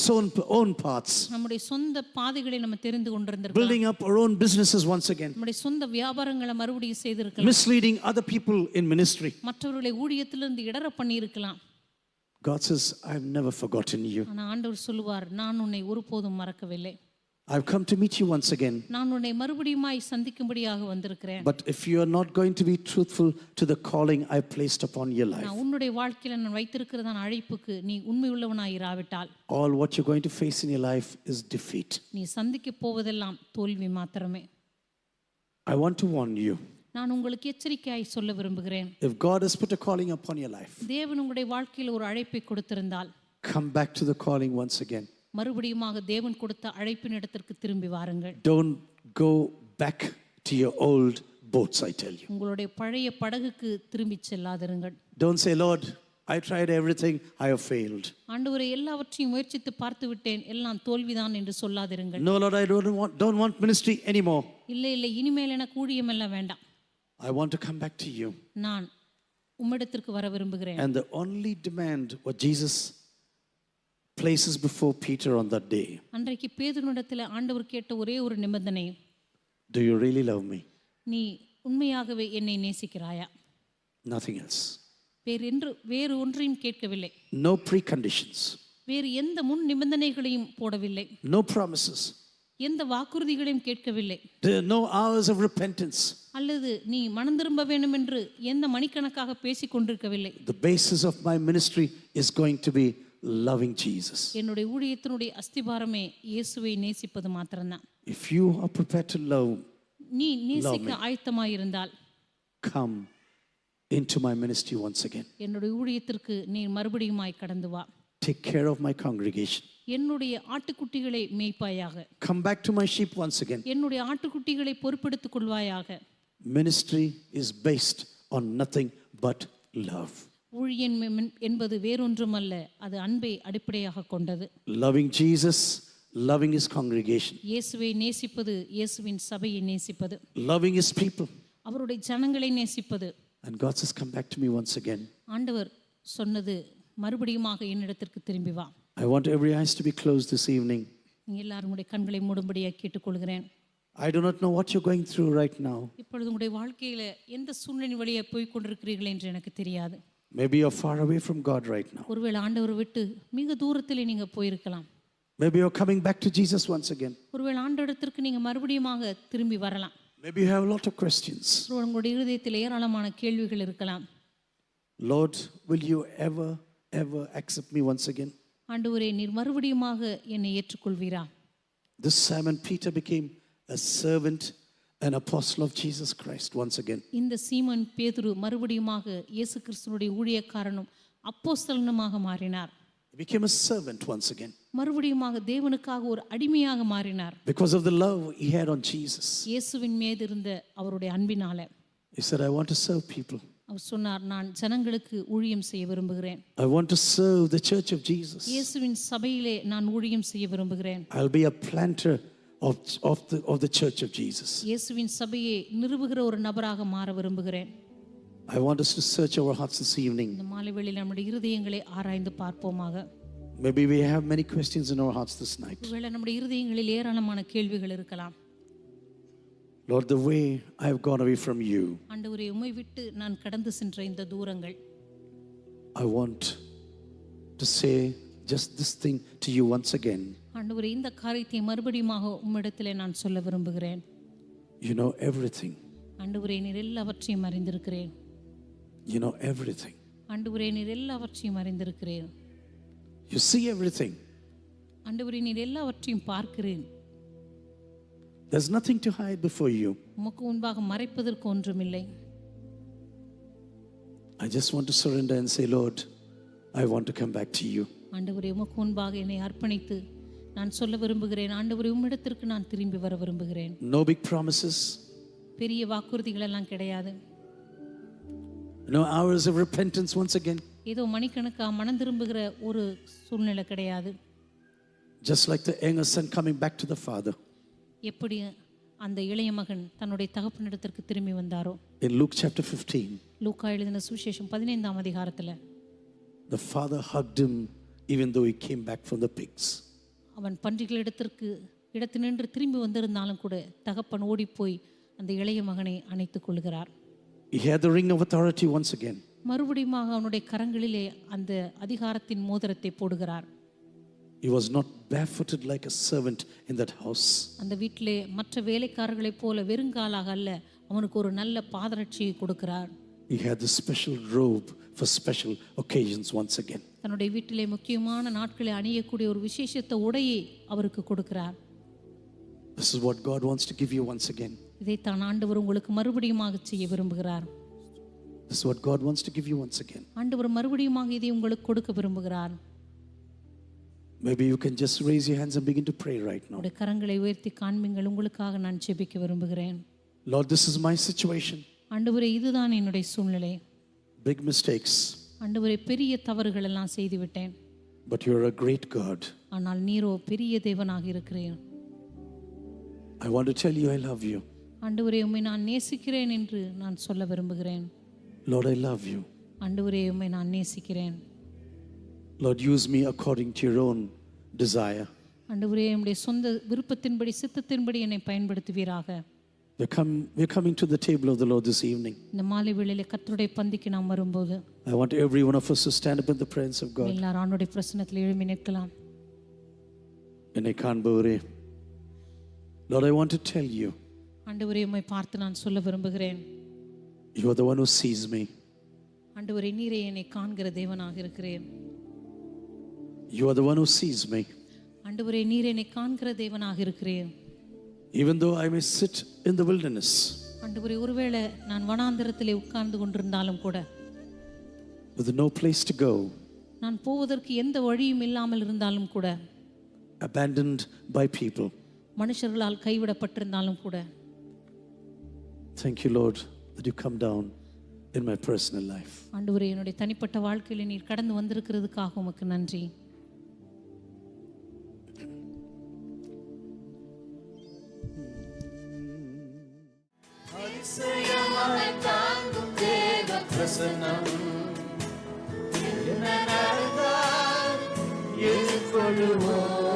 own paths, நம்முடைய சொந்த பாதைகளை நம்ம தெரிந்து கொண்டிருந்திருக்கலாம், building up our own businesses once again, நம்முடைய சொந்த வியாபாரங்களை மறுபடியும் செய்திருக்கலாம், misleading other people in ministry. மற்றவர்களை ஊழியத்திலிருந்து இடற பண்ணியிருக்கலாம். God says, I've never forgotten you. ஆனா ஆண்டவர் சொல்லுவார், நான் உன்னை ஒருபோதும் மறக்கவில்லை. I've come to meet you once again. நான் உன்னை மறுபடியுமாய் சந்திக்கும்படியாக வந்திருக்கிறேன். But if you are not going to be truthful to the calling I placed upon your life, நான் உன்னுடைய வாழ்க்கையில நான் வைத்திருக்கிறதான அழைப்புக்கு நீ உண்மை உள்ளவனாய் இராவிட்டால், all what you're going to face in your life is defeat. நீ சந்திக்க போவதெல்லாம் தோல்வி மாத்திரமே. I want to warn you. நான் உங்களுக்கு எச்சரிக்கையாய் சொல்ல விரும்புகிறேன். If God has put a calling upon your life, தேவன் உங்களுடைய வாழ்க்கையில் ஒரு அழைப்பை கொடுத்திருந்தால், come back to the calling once again. மறுபடியுமாக தேவன் கொடுத்த அழைப்பின் இடத்திற்கு திரும்பி வாருங்கள். Don't go back to your old boats, I tell you. உங்களுடைய பழைய படகுக்கு திரும்பி செல்லாதிருங்கள். Don't say, Lord, I tried everything, I have failed. ஆண்டவரே, எல்லாவற்றையும் முயற்சித்து பார்த்து விட்டேன், எல்லாம் தோல்விதான் என்று சொல்லாதிருங்கள். No, Lord, I don't want ministry anymore. இல்லை இல்லை, இனிமேல் எனக்கு ஊழியம் எல்லாம் வேண்டாம், I want to come back to you. நான் உம்மிடத்திற்கு வர விரும்புகிறேன். And the only demand what Jesus places before Peter on that day, அன்றைக்கு பேதுருவிடத்தில் ஆண்டவர் கேட்ட ஒரே ஒரு நிபந்தனை, do you really love me? நீ உண்மையாகவே என்னை நேசிக்கிறாயா? Nothing else. வேறு ஒன்றையும் கேட்கவில்லை. No preconditions. வேறு எந்த முன் நிபந்தனைகளையும் போடவில்லை. No promises. எந்த வாக்குறுதிகளையும் கேட்கவில்லை. There are no hours of repentance. அல்லது நீ மனம் திரும்ப வேண்டும் என்று எந்த மணிக்கணக்காக பேசிக் கொண்டிருக்கவில்லை. The basis of my ministry is going to be loving Jesus. என்னுடைய ஊழியத்தினுடைய அஸ்திபாரமே இயேசுவை நேசிப்பது மாத்திரம்தான். If you are prepared to love, நீ நேசிக்க ஆயத்தமாய் இருந்தால், come into my ministry once again. என்னுடைய ஊழியத்திற்கு நீ மறுபடியுமாய் கடந்து வா. Take care of my congregation. என்னுடைய ஆட்டுக்குட்டிகளை மேய்ப்பாயாக. Come back to my sheep once again. என்னுடைய ஆட்டுக்குட்டிகளை பொறுப்பெடுத்துக் கொள்வாயாக. Ministry is based on nothing but love. ஊழியம் என்பது வேறொன்றுமல்ல, அது அன்பை அடிப்படையாக கொண்டது. Loving Jesus, loving his congregation. இயேசுவை நேசிப்பது, இயேசுவின் சபையை நேசிப்பது, Loving his people. அவருடைய ஜனங்களை நேசிப்பது. And God says, come back to me once again. ஆண்டவர் சொன்னது, மறுபடியுமாக என்னிடத்திற்கு திரும்பி வா. I want every eyes to be closed this evening. நீங்க எல்லாரும் உங்களுடைய கண்களை மூடும்படியாக கேட்டுக்கொள்கிறேன். I do not know what you're going through right now. இப்பொழுது உங்களுடைய வாழ்க்கையில எந்த சூழ்நிலை வழியே போய் கொண்டிருக்கிறீர்கள் என்று எனக்கு தெரியாது. Maybe you're far away from God right now. ஒருவேளை ஆண்டவரை விட்டு மிக தூரத்திலே நீங்க போயிருக்கலாம். Maybe you're coming back to Jesus once again. ஒருவேளை ஆண்டவரிடத்திற்கு நீங்க மறுபடியுமாக திரும்பி வரலாம். Maybe you have a lot of questions. உங்களுடைய இருதயத்தில் ஏராளமான கேள்விகள் இருக்கலாம். Lord, will you ever accept me once again? ஆண்டவரே, நீர் மறுபடியுமாக என்னை ஏற்றுக்கொள்வீரா? This Simon Peter became a servant, an apostle of Jesus Christ once again. இந்த சீமோன் பேதுரு மறுபடியுமாக இயேசு கிறிஸ்துவினுடைய ஊழியக்காரனும் அப்போஸ்தலனுமாக மாறினார். He became a servant once again மறுபடியுமாக தேவனுக்காக ஒரு அடிமையாக மாறினார். because of the love he had on Jesus. இயேசுவின் மீது இருந்த அவருடைய அன்பினால. He said, I want to serve people. அவர் சொன்னார், நான் ஜனங்களுக்கு ஊழியம் செய்ய விரும்புகிறேன். I want to serve the church of Jesus. இயேசுவின் சபையிலே நான் ஊழியம் செய்ய விரும்புகிறேன். I'll be a planter of the church of Jesus. இயேசுவின் சபையை நிறுவுகிற ஒரு நபராக மாற விரும்புகிறேன். I want us to search our hearts this evening. இந்த மாலை வேளையில் நம்முடைய இருதயங்களை ஆராய்ந்து பார்ப்போமாக. Maybe we have many questions in our hearts this night. ஒருவேளை நம்முடைய இருதயங்களில் ஏராளமான கேள்விகள் இருக்கலாம். Lord, the way I've gone away from you, ஆண்டவரே, உம்மை விட்டு நான் கடந்து சென்ற இந்த தூரங்கள், I want to say just this thing to you once again. ஆண்டவரே, இந்த காரியத்தை மறுபடியுமாக உம்மிடத்திலே நான் சொல்ல விரும்புகிறேன். You know everything. ஆண்டவரே, நீர் எல்லாவற்றையும் அறிந்திருக்கிறேன். You know everything. ஆண்டவரே, நீர் எல்லாவற்றையும் அறிந்திருக்கிறேன். You see everything. ஆண்டவரே, நீர் எல்லாவற்றையும் பார்க்கிறேன். There's nothing to hide before you. உமக்கு முன்பாக மறைப்பதற்கு ஒன்றுமில்லை. I just want to surrender and say, Lord, I want to come back to you. ஆண்டவரே, உமக்கு முன்பாக என்னை அர்ப்பணித்து நான் சொல்ல விரும்புகிறேன். ஆண்டவரே, உம்மிடத்திற்கு நான் திரும்பி வர விரும்புகிறேன். No big promises. பெரிய வாக்குறுதிகள் எல்லாம் கிடையாது. No hours of repentance once again. ஏதோ மணிக்கணக்காக மனம் திரும்புகிற ஒரு சூழ்நிலை கிடையாது. Just like the younger son coming back to the father. எப்படி அந்த இளைய மகன் தன்னுடைய தகப்பனிடத்திற்கு திரும்பி வந்தாரோ. In Luke chapter 15, லூக்கா எழுதின சுவிசேஷம் 15ஆம் அதிகாரத்தில் the father hugged him even though he came back from the pigs. அவன் பன்றிகள் இடத்தினின்று திரும்பி வந்திருந்தாலும் கூட தகப்பன் ஓடிப்போய் அந்த இளைய மகனை அணைத்துக் கொள்கிறார். He had the ring of authority once again. மறுபடியுமாக அவனுடைய கரங்களிலே அந்த அதிகாரத்தின் மோதிரத்தை போடுகிறார். He was not barefooted like a servant in that house. அந்த வீட்டிலே மற்ற வேலைக்காரர்களைப் போல வெறுங்காலாக அல்ல, அவனுக்கு ஒரு நல்ல பாதரட்சியை கொடுக்கிறார். He had the special robe for special occasions once again. தன்னுடைய வீட்டிலே முக்கியமான நாட்களை அணியக்கூடிய ஒரு விசேஷத்த உடையை அவருக்கு கொடுக்கிறார். This is what God wants to give you once again. இதைத்தான் ஆண்டவர் உங்களுக்கு மறுபடியுமாக செய்ய விரும்புகிறார். This is what God wants to give you once again. ஆண்டவர் மறுபடியுமாக இதை உங்களுக்கு கொடுக்க விரும்புகிறார். Maybe you can just raise your hands and begin to pray right now. உங்களுடைய கரங்களை உயர்த்தி காண்பீங்கள். உங்களுக்காக நான் ஜெபிக்க விரும்புகிறேன். Lord, this is my situation. ஆண்டவரே, இதுதான் என்னுடைய சூழ்நிலை. Big mistakes. ஆண்டவரே, பெரிய தவறுகள் எல்லாம் செய்து விட்டேன். But you're a great God. ஆனால் நீரோ பெரிய தேவனாக இருக்கிறீர். I want to tell you I love you. ஆண்டவரே, உம்மை நான் நேசிக்கிறேன் என்று நான் சொல்ல விரும்புகிறேன். Lord, I love you. ஆண்டவரே, உம்மை நான் நேசிக்கிறேன். Lord, use me according to your own desire. ஆண்டவரே, உம்முடைய சொந்த விருப்பத்தின்படி சித்தத்தின்படி என்னை பயன்படுத்துவீராக. We're coming to the table of the Lord this evening. இந்த மாலை வேளையிலே கர்த்தருடைய பந்திக்கு நாம் வரும்போது I want every one of us to stand up in the presence of God. எல்லாரும் ஆண்டவருடைய பிரசன்னத்தில் எழும்பி நிற்கலாம். என்னை காண்பவரே, Lord, I want to tell you, ஆண்டவரே, உம்மை பார்த்து நான் சொல்ல விரும்புகிறேன். you are the one who sees me. ஆண்டவரே, நீரே என்னை காண்கிற தேவனாக இருக்கிறீர். You are the one who sees me. ஆண்டவரே, நீரே என்னை காண்கிற தேவனாக இருக்கிறீர். Even though I may sit in the wilderness, ஆண்டவரே, ஒருவேளை நான் வனாந்தரத்திலே உட்கார்ந்து கொண்டிருந்தாலும் கூட, with no place to go, நான் போவதற்கு எந்த வழியும் இல்லாமல் இருந்தாலும் கூட, abandoned by people, மனுஷர்களால் கைவிடப்பட்டிருந்தாலும் கூட, thank you, Lord, that you come down in my personal life. ஆண்டவரே, என்னுடைய தனிப்பட்ட வாழ்க்கையில் நீர் கடந்து வந்திருக்கிறதுக்காக உமக்கு நன்றி. அதிசயமாய் தாங்கும் தேவ பிரசன்னம் என்ன நடந்தால் எதிர்கொள்ளுவோம்.